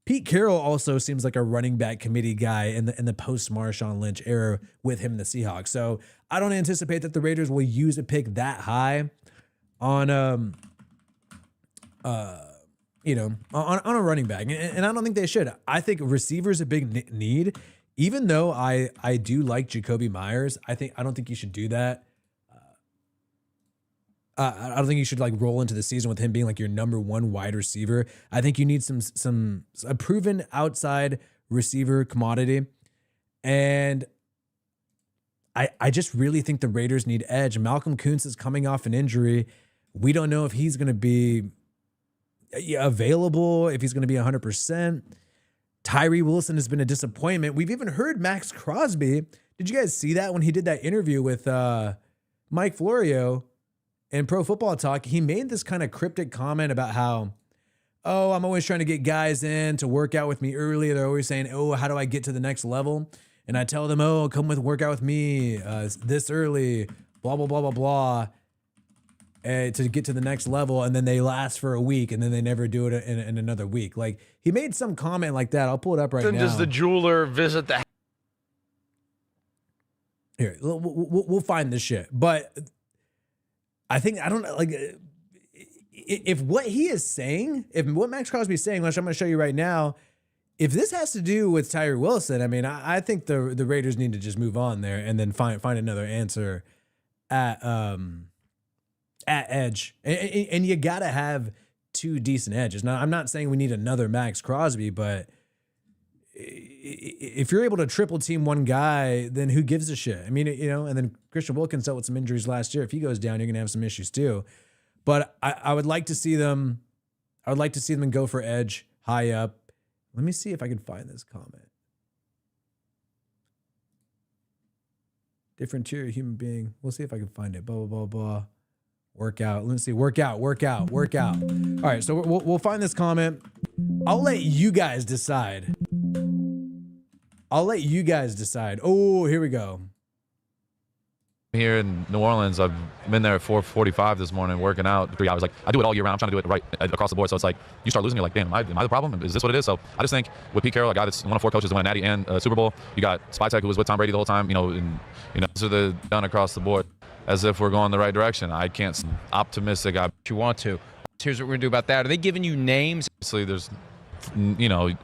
Pete Carroll also seems like a running back committee guy in the post Marshawn Lynch era with him in the Seahawks. So I don't anticipate that the Raiders will use a pick that high on a running back, and I don't think they should. I think receiver's a big need. Even though I do like Jacoby Myers, I don't think you should do that. I don't think you should like roll into the season with him being like your number 1 wide receiver. I think you need a proven outside receiver commodity, and I just really think the Raiders need edge. Malcolm Kuntz is coming off an injury. We don't know if he's going to be available, if he's going to be 100%. Tyree Wilson has been a disappointment. We've even heard Max Crosby. Did you guys see that when he did that interview with Mike Florio in Pro Football Talk? He made this kind of cryptic comment about how, I'm always trying to get guys in to work out with me early. They're always saying, how do I get to the next level? And I tell them, come work out with me this early, blah, blah, blah, blah, blah, to get to the next level. And then they last for a week, and then they never do it in another week. Like, he made some comment like that. I'll pull it up right now. Does the jeweler visit the... Here, we'll find this shit. But I don't like if what he is saying, if what Max Crosby is saying, which I'm going to show you right now, if this has to do with Tyree Wilson, I mean, I think the Raiders need to just move on there and then find another answer at edge. And you got to have two decent edges. Now, I'm not saying we need another Max Crosby, but if you're able to triple team one guy, then who gives a shit? I mean, and then Christian Wilkins dealt with some injuries last year. If he goes down, you're going to have some issues too. But I would like to see them. I would like to see them go for edge high up. Let me see if I can find this comment. Different tier of human being. We'll see if I can find it. Blah, blah, blah, blah. Workout. Let's see. Workout. All right. So we'll find this comment. I'll let you guys decide. Oh, here we go. Here in New Orleans, I've been there at 4:45 this morning working out 3 hours. Like, I do it all year round. I'm trying to do it right across the board. So it's like you start losing, you're like, damn, am I the problem? Is this what it is? So I just think with Pete Carroll, a guy that's one of 4 coaches that won a Natty and Super Bowl, you got Spytek, who was with Tom Brady the whole time, so they're done across the board as if we're going the right direction. I can't optimistic. You want to. Here's what we're going to do about that. Are they giving you names? Obviously, there's,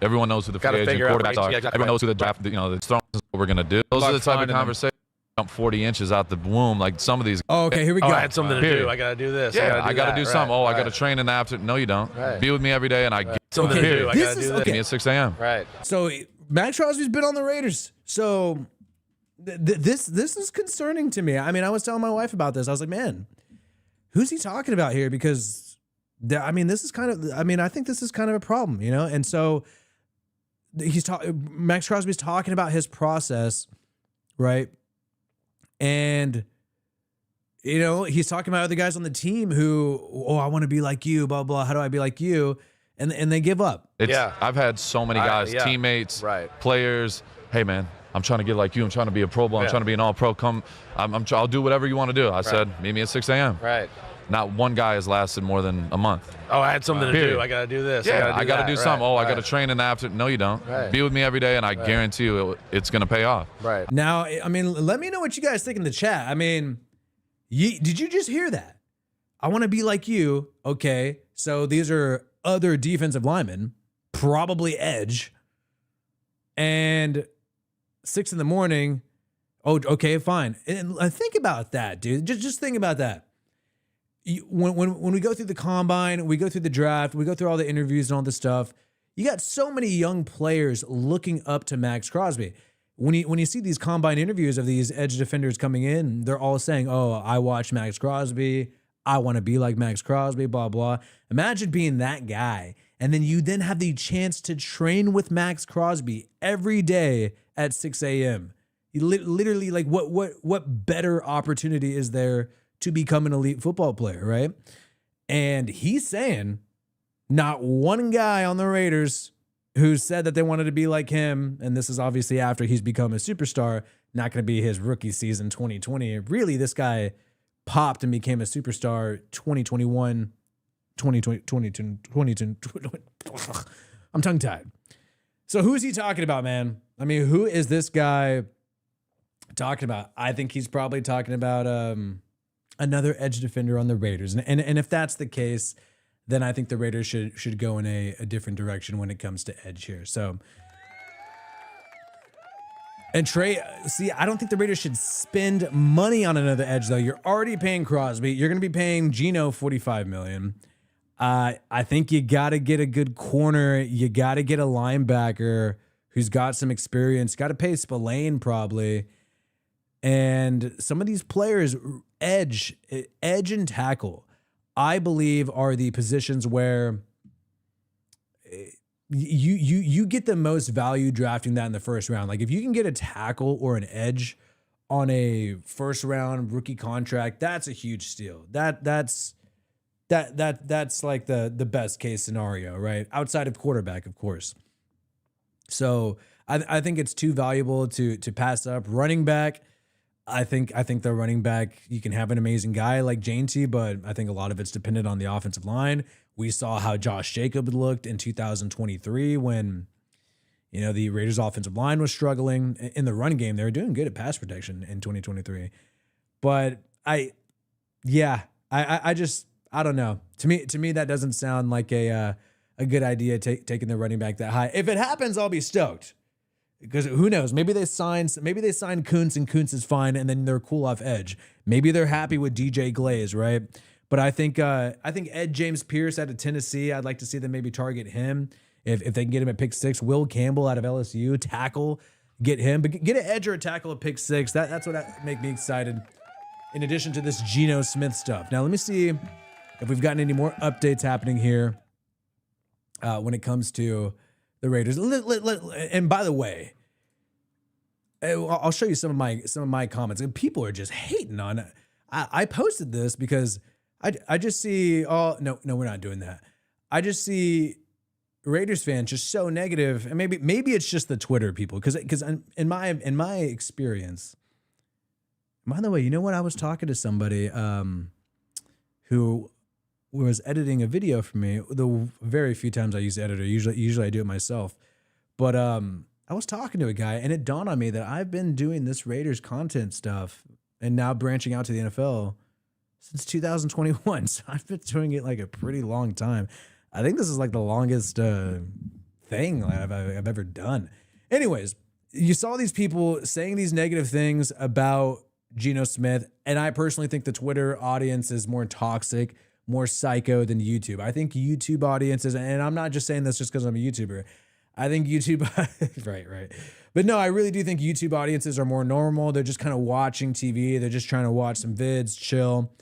everyone knows who the free agent quarterbacks are. Everyone knows who the draft, the throwing is what we're going to do. Those are the type of conversations. 40 inches out the womb, like some of these. Oh, okay, here we go. I had something to do. I got to do this. Yeah, I got to do something. I got to train in the afternoon. No, you don't. Be with me every day, and I get something to do. I got to do this. Give me at 6 a.m. Right. So Max Crosby's been on the Raiders. So this is concerning to me. I mean, I was telling my wife about this. I was like, man, who's he talking about here? Because I think this is kind of a problem, And so Max Crosby's talking about his process, right? And, he's talking about other guys on the team who, I want to be like you, blah, blah. How do I be like you? And they give up. I've had so many guys, teammates, players. Hey, man, I'm trying to get like you. I'm trying to be a Pro Bowl. I'm trying to be an All-Pro. I'll do whatever you want to do. I said, meet me at 6 a.m. Right. Not one guy has lasted more than a month. I had something to do. I got to do this. Yeah, I got to do something. I got to train in the afternoon. No, you don't. Be with me every day, and I guarantee you it's going to pay off. Right. Now, I mean, let me know what you guys think in the chat. I mean, did you just hear that? I want to be like you. Okay, so these are other defensive linemen, probably edge, and 6 a.m. Oh, okay, fine. And think about that, dude. Just think about that. When we go through the combine, we go through the draft, we go through all the interviews and all this stuff, you got so many young players looking up to Max Crosby. When you see these combine interviews of these edge defenders coming in, they're all saying, oh, I watch Max Crosby. I want to be like Max Crosby, blah, blah. Imagine being that guy. And then you then have the chance to train with Max Crosby every day at 6 a.m. You literally, like, what better opportunity is there to become an elite football player, right? And he's saying not one guy on the Raiders who said that they wanted to be like him, and this is obviously after he's become a superstar, not going to be his rookie season 2020. Really, this guy popped and became a superstar 2021, 2022. I'm tongue-tied. So who is he talking about, man? I mean, who is this guy talking about? I think he's probably talking about another edge defender on the Raiders. And if that's the case, then I think the Raiders should go in a different direction when it comes to edge here. So, and Trey, see, I don't think the Raiders should spend money on another edge, though. You're already paying Crosby. You're going to be paying Geno $45 million. I think you got to get a good corner. You got to get a linebacker who's got some experience. Got to pay Spillane probably. And some of these players, edge and tackle, I believe are the positions where you get the most value drafting that in the first round. Like if you can get a tackle or an edge on a first round rookie contract, that's a huge steal. That's like the best case scenario, right? Outside of quarterback, of course. So I think it's too valuable to pass up. Running back, I think the running back, you can have an amazing guy like Janty, but I think a lot of it's dependent on the offensive line. We saw how Josh Jacobs looked in 2023 when, the Raiders offensive line was struggling in the run game. They were doing good at pass protection in 2023. But I don't know. To me, that doesn't sound like a a good idea taking the running back that high. If it happens, I'll be stoked. Because who knows? Maybe they sign Kuntz, and Kuntz is fine, and then they're cool off edge. Maybe they're happy with DJ Glaze, right? But I think Ed James Pierce out of Tennessee, I'd like to see them maybe target him if they can get him at pick 6. Will Campbell out of LSU, tackle, get him, but get an edge or a tackle at pick 6. That's what make me excited. In addition to this Geno Smith stuff. Now let me see if we've gotten any more updates happening here when it comes to the Raiders. And by the way, I'll show you some of my comments. And people are just hating on it. I posted this because I just see, oh no, we're not doing that. I just see Raiders fans just so negative, and maybe it's just the Twitter people because in my experience. By the way, you know what? I was talking to somebody who was editing a video for me. The very few times I use editor, usually I do it myself. But I was talking to a guy, and it dawned on me that I've been doing this Raiders content stuff and now branching out to the NFL since 2021. So I've been doing it like a pretty long time. I think this is like the longest thing I've ever done. Anyways, you saw these people saying these negative things about Geno Smith, and I personally think the Twitter audience is more toxic, more psycho than YouTube. I think YouTube audiences, and I'm not just saying this just because I'm a YouTuber. I think YouTube, right. But no, I really do think YouTube audiences are more normal. They're just kind of watching TV. They're just trying to watch some vids, chill.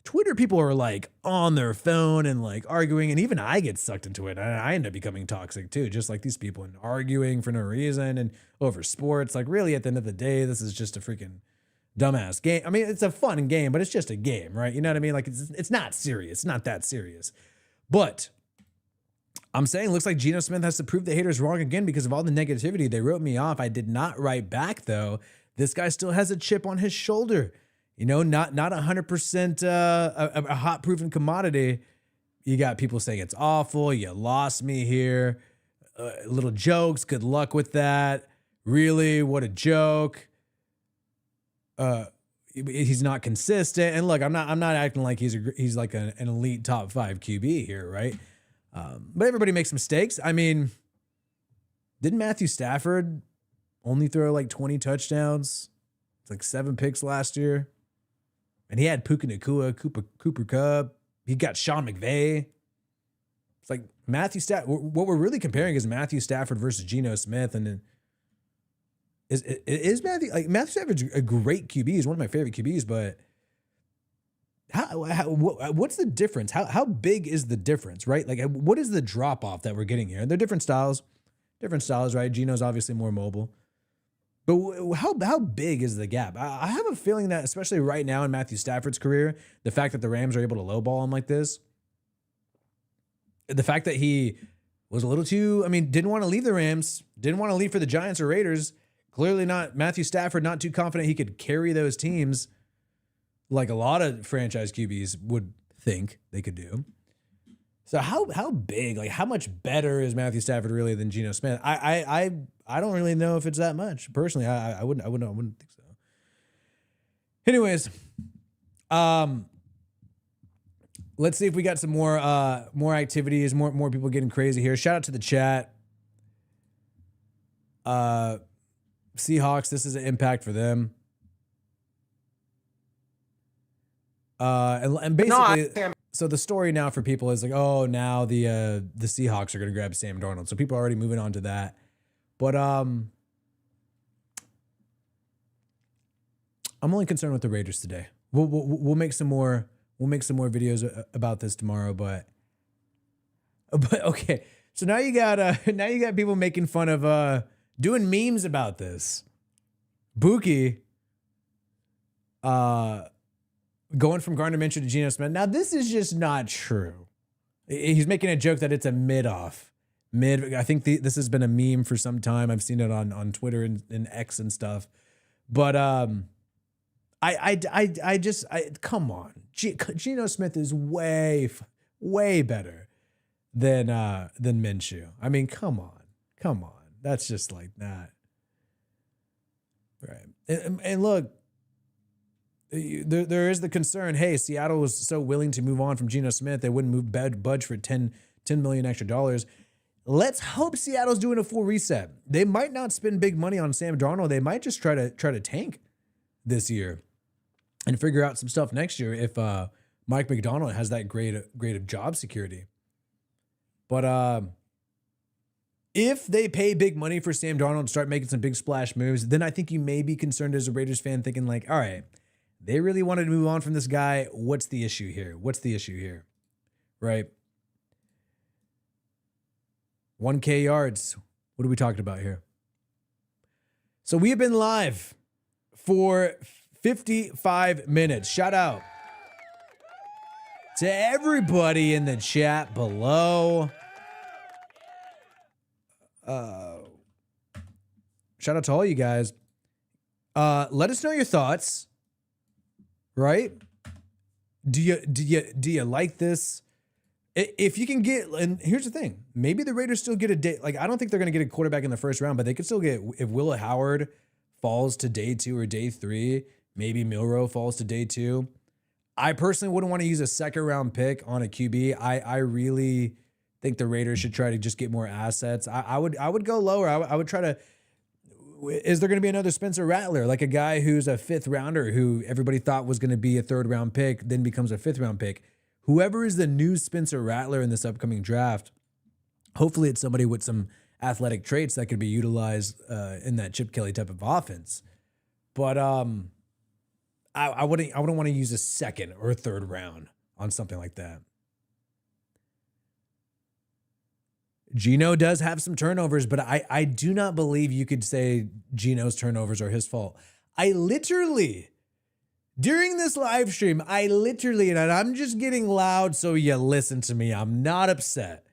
Twitter people are like on their phone and like arguing, and even I get sucked into it. I end up becoming toxic too, just like these people, and arguing for no reason and over sports. Like really, at the end of the day, this is just a freaking dumbass game. I mean, it's a fun game, but it's just a game, right? You know what I mean? Like it's not serious. It's not that serious. But I'm saying it looks like Geno Smith has to prove the haters wrong again because of all the negativity. They wrote me off. I did not write back though. This guy still has a chip on his shoulder. You know, not 100% a hot proven commodity. You got people saying it's awful. You lost me here. Little jokes. Good luck with that. Really? What a joke. He's not consistent. And look, I'm not acting like he's like an elite top 5 QB here, right? But everybody makes mistakes. I mean, didn't Matthew Stafford only throw like 20 touchdowns? It's like 7 picks last year. And he had Puka Nacua, Cooper Kupp. He got Sean McVay. It's like Matthew Stafford. What we're really comparing is Matthew Stafford versus Geno Smith. And then is Matthew Stafford's a great QB. He's one of my favorite QBs, but what's the difference? How big is the difference, right? Like, what is the drop off that we're getting here? They're different styles, right? Geno's obviously more mobile, but how big is the gap? I have a feeling that, especially right now in Matthew Stafford's career, the fact that the Rams are able to lowball him like this, the fact that he was a little too, didn't want to leave the Rams, didn't want to leave for the Giants or Raiders. Clearly not Matthew Stafford, not too confident he could carry those teams like a lot of franchise QBs would think they could do. So how big, like how much better is Matthew Stafford really than Geno Smith? I don't really know if it's that much. Personally, I wouldn't think so. Anyways, let's see if we got some more activities, more people getting crazy here. Shout out to the chat. Seahawks, this is an impact for them. And basically, so the story now for people is like, oh, now the Seahawks are going to grab Sam Darnold. So people are already moving on to that. But I'm only concerned with the Raiders today. We'll make some more videos about this tomorrow. But okay, so now you got people making fun of doing memes about this. Buki going from Gardner Minshew to Geno Smith. Now, this is just not true. He's making a joke that it's a mid-off. I think this has been a meme for some time. I've seen it on Twitter and X and stuff. But I just come on. Geno Smith is way better than Minshew. Come on. That's just like that. Right. And look, there is the concern, hey, Seattle was so willing to move on from Geno Smith, they wouldn't budge for 10 $10 million extra dollars. Let's hope Seattle's doing a full reset. They might not spend big money on Sam Darnold. They might just try to tank this year and figure out some stuff next year if Mike Macdonald has that great of job security. But if they pay big money for Sam Darnold and start making some big splash moves, then I think you may be concerned as a Raiders fan thinking like, all right, they really wanted to move on from this guy. What's the issue here? What's the issue here? Right? 1K yards. What are we talking about here? So we have been live for 55 minutes. Shout out to everybody in the chat below. Shout out to all you guys. Let us know your thoughts. Right? Do you like this? If you can get, and here's the thing, maybe the Raiders still get a day. Like, I don't think they're going to get a quarterback in the first round, but they could still get, if Will Howard falls to day 2 or day 3, maybe Milroe falls to day 2. I personally wouldn't want to use a second round pick on a QB. I really think the Raiders should try to just get more assets. I would go lower. I would try to, is there going to be another Spencer Rattler, like a guy who's a 5th rounder who everybody thought was going to be a 3rd round pick, then becomes a 5th round pick? Whoever is the new Spencer Rattler in this upcoming draft, hopefully it's somebody with some athletic traits that could be utilized in that Chip Kelly type of offense. But I wouldn't want to use a 2nd or 3rd round on something like that. Geno does have some turnovers, but I do not believe you could say Geno's turnovers are his fault. During this live stream, and I'm just getting loud so you listen to me. I'm not upset.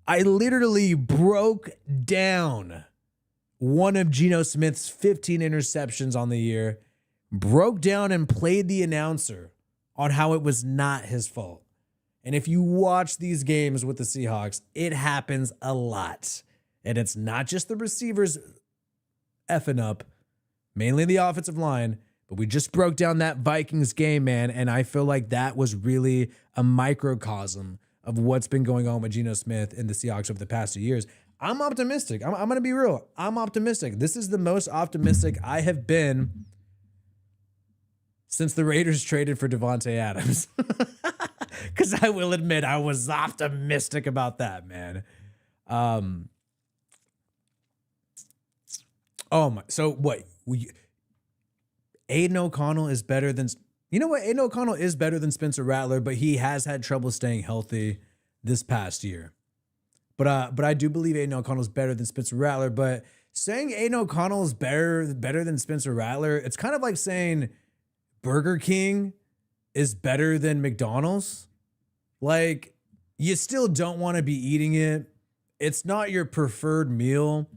I literally broke down one of Geno Smith's 15 interceptions on the year, broke down and played the announcer on how it was not his fault. And if you watch these games with the Seahawks, it happens a lot. And it's not just the receivers effing up, mainly the offensive line. But we just broke down that Vikings game, man, and I feel like that was really a microcosm of what's been going on with Geno Smith and the Seahawks over the past 2 years. I'm optimistic. I'm going to be real. I'm optimistic. This is the most optimistic I have been since the Raiders traded for Devontae Adams. Because I will admit, I was optimistic about that, man. Oh, my. So what? Aiden O'Connell is better than, you know what? Aiden O'Connell is better than Spencer Rattler, but he has had trouble staying healthy this past year. But I do believe Aiden O'Connell is better than Spencer Rattler. But saying Aiden O'Connell is better than Spencer Rattler, it's kind of like saying Burger King is better than McDonald's. Like, you still don't want to be eating it. It's not your preferred meal.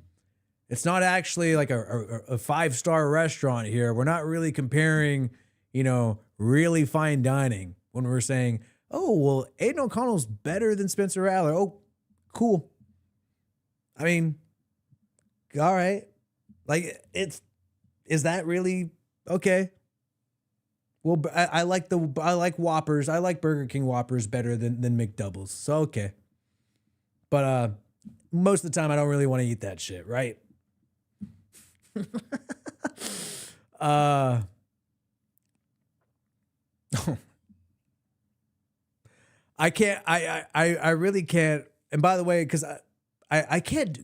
It's not actually like a 5-star restaurant here. We're not really comparing, really fine dining when we're saying, oh, well, Aiden O'Connell's better than Spencer Rattler. Oh, cool. I mean, all right. Like, is that really okay? Well, I like Whoppers. I like Burger King Whoppers better than McDoubles. So, okay. But most of the time, I don't really want to eat that shit, right? I really can't. And by the way, because I can't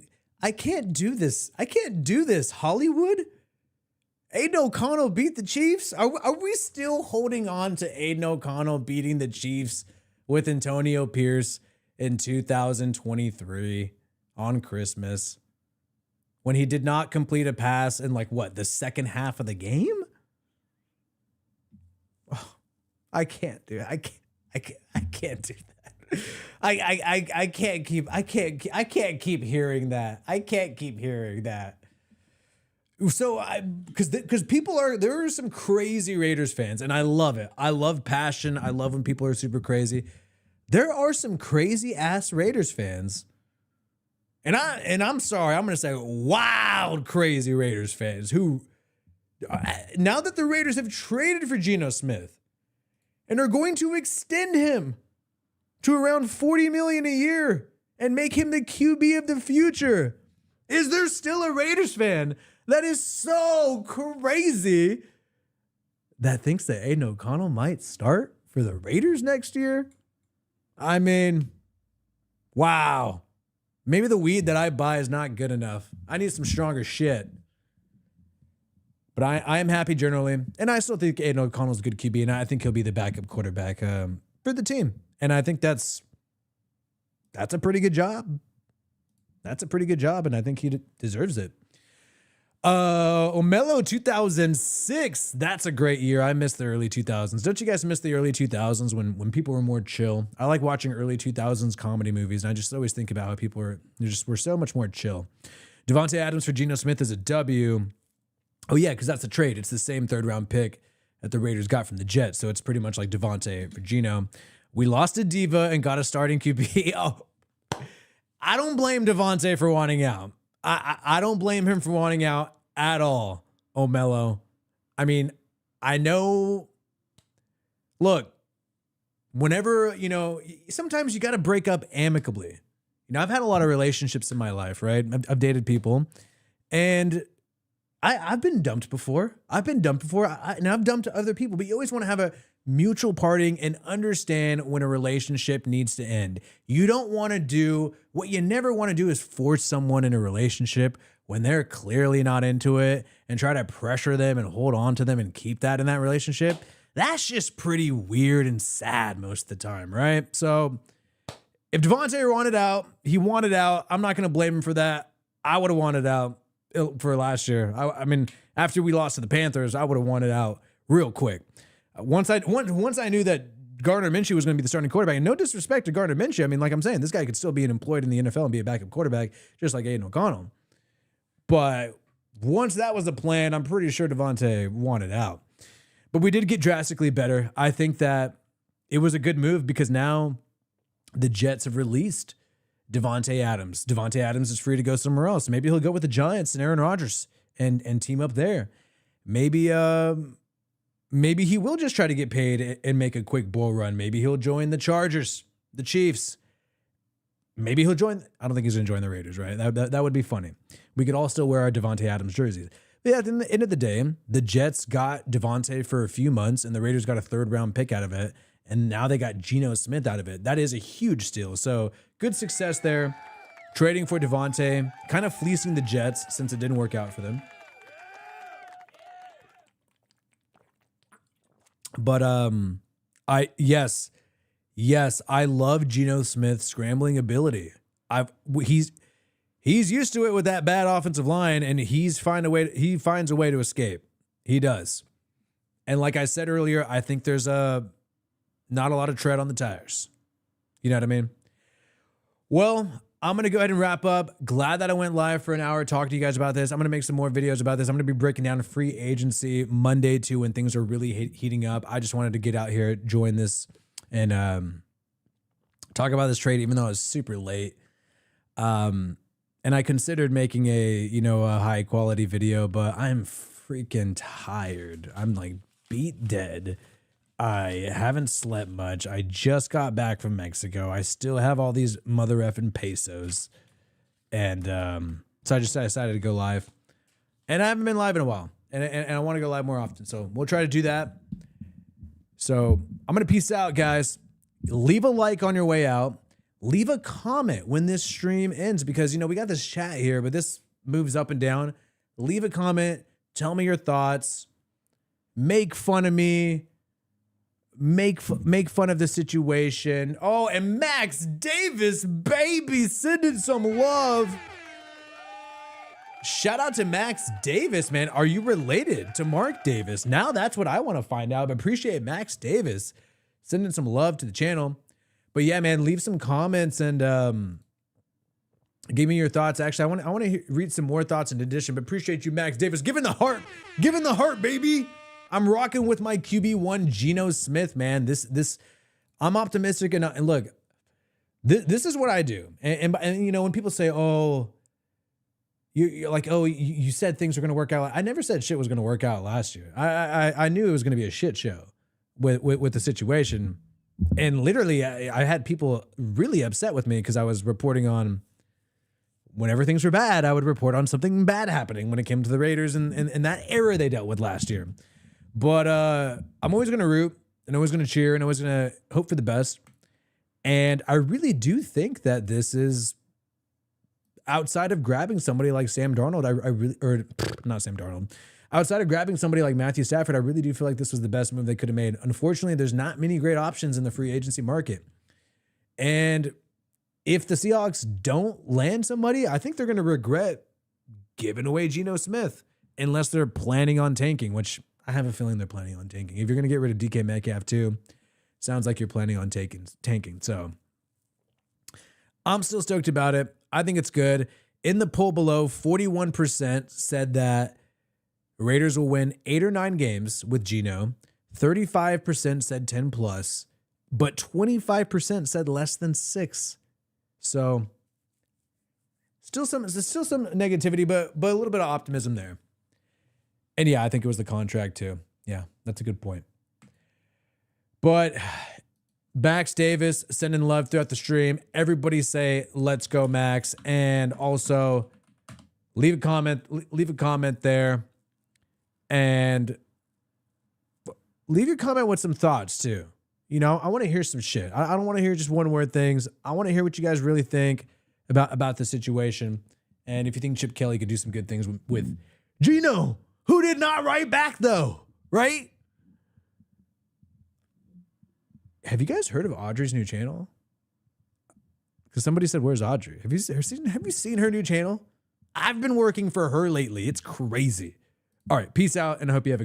do this. I can't do this. Hollywood? Aiden O'Connell beat the Chiefs? Are we still holding on to Aiden O'Connell beating the Chiefs with Antonio Pierce in 2023 on Christmas? When he did not complete a pass in the second half of the game? Oh, I can't do it. I can't do that. I can't keep hearing that. I can't keep hearing that. So because there are some crazy Raiders fans, and I love it. I love passion. I love when people are super crazy. There are some crazy ass Raiders fans. And I'm sorry, I'm going to say wild, crazy Raiders fans who, now that the Raiders have traded for Geno Smith and are going to extend him to around $40 million a year and make him the QB of the future. Is there still a Raiders fan that is so crazy that thinks that Aiden O'Connell might start for the Raiders next year? I mean, wow. Maybe the weed that I buy is not good enough. I need some stronger shit. But I am happy generally. And I still think Aiden O'Connell's a good QB, and I think he'll be the backup quarterback for the team. And I think that's a pretty good job. That's a pretty good job, and I think he deserves it. Omelo 2006. That's a great year. I miss the early 2000s. Don't you guys miss the early 2000s when people were more chill? I like watching early 2000s comedy movies, and I just always think about how people were so much more chill. Devontae Adams for Geno Smith is a W. Oh yeah, because that's a trade. It's the same third-round pick that the Raiders got from the Jets, so it's pretty much like Devontae for Geno. We lost a diva and got a starting QB. Oh, I don't blame Devontae for wanting out. I don't blame him for wanting out at all, Omelo. I mean, I know, look, whenever, sometimes you got to break up amicably. I've had a lot of relationships in my life, right? I've dated people, and I've been dumped before. And I've dumped other people, but you always want to have a mutual parting and understand when a relationship needs to end. You don't want to do what you never want to do is force someone in a relationship when they're clearly not into it and try to pressure them and hold on to them and keep that in that relationship. That's just pretty weird and sad most of the time, right? So if Devontae wanted out, he wanted out. I'm not going to blame him for that. I would have wanted out for last year. I mean, after we lost to the Panthers, I would have wanted out real quick. Once I knew that Gardner Minshew was going to be the starting quarterback, and no disrespect to Gardner Minshew, I mean, like I'm saying, this guy could still be employed in the NFL and be a backup quarterback, just like Aiden O'Connell. But once that was the plan, I'm pretty sure Devontae wanted out. But we did get drastically better. I think that it was a good move because now the Jets have released Devontae Adams. Devontae Adams is free to go somewhere else. Maybe he'll go with the Giants and Aaron Rodgers and team up there. Maybe he will just try to get paid and make a quick bull run. Maybe he'll join the Chargers, the Chiefs. Maybe he'll join. I don't think he's going to join the Raiders, right? That would be funny. We could all still wear our Devontae Adams jerseys. But yeah, at the end of the day, the Jets got Devontae for a few months, and the Raiders got a third-round pick out of it, and now they got Geno Smith out of it. That is a huge steal. So good success there. Trading for Devontae, kind of fleecing the Jets since it didn't work out for them. But yes, I love Geno Smith's scrambling ability. He's used to it with that bad offensive line, and he finds a way to escape. He does. And like I said earlier, I think there's not a lot of tread on the tires. You know what I mean? Well, I'm going to go ahead and wrap up. Glad that I went live for an hour talking to you guys about this. I'm going to make some more videos about this. I'm going to be breaking down free agency Monday too when things are really heating up. I just wanted to get out here, join this, and talk about this trade, even though it was super late. And I considered making a high quality video, but I'm freaking tired. I'm like beat dead. I haven't slept much. I just got back from Mexico. I still have all these mother effing pesos. And so I decided to go live. And I haven't been live in a while. And I want to go live more often. So we'll try to do that. So I'm going to peace out, guys. Leave a like on your way out. Leave a comment when this stream ends because, we got this chat here, but this moves up and down. Leave a comment. Tell me your thoughts. Make fun of me. Make fun of the situation. Oh, and Max Davis, baby, sending some love. Shout out to Max Davis, man. Are you related to Mark Davis? Now that's what I want to find out. But appreciate Max Davis sending some love to the channel. But yeah, man, leave some comments and give me your thoughts. Actually, I want to read some more thoughts in addition. But appreciate you, Max Davis. Giving the heart, baby. I'm rocking with my QB1 Geno Smith, man. This I'm optimistic and look, this is what I do. And when people say, "Oh, you're like, oh, you said things were going to work out." I never said shit was going to work out last year. I knew it was going to be a shit show with the situation. And literally, I had people really upset with me because I was reporting on whenever things were bad, I would report on something bad happening when it came to the Raiders and that era they dealt with last year. But I'm always going to root and always going to cheer and always going to hope for the best. And I really do think that this is outside of grabbing somebody like Sam Darnold. Not Sam Darnold. Outside of grabbing somebody like Matthew Stafford, I really do feel like this was the best move they could have made. Unfortunately, there's not many great options in the free agency market. And if the Seahawks don't land somebody, I think they're going to regret giving away Geno Smith unless they're planning on tanking, which I have a feeling they're planning on tanking. If you're going to get rid of DK Metcalf too, sounds like you're planning on tanking. So I'm still stoked about it. I think it's good. In the poll below, 41% said that Raiders will win 8 or 9 games with Geno. 35% said 10 plus, but 25% said less than 6. So still some negativity, but a little bit of optimism there. And yeah, I think it was the contract too. Yeah, that's a good point. But Max Davis sending love throughout the stream. Everybody say, let's go, Max. And also leave a comment there. And leave your comment with some thoughts too. You know, I want to hear some shit. I don't want to hear just one word things. I want to hear what you guys really think about the situation. And if you think Chip Kelly could do some good things with Geno, who did not write back though, right? Have you guys heard of Audrey's new channel? Because somebody said, "Where's Audrey?" Have you seen her new channel? I've been working for her lately. It's crazy. All right, peace out, and I hope you have a good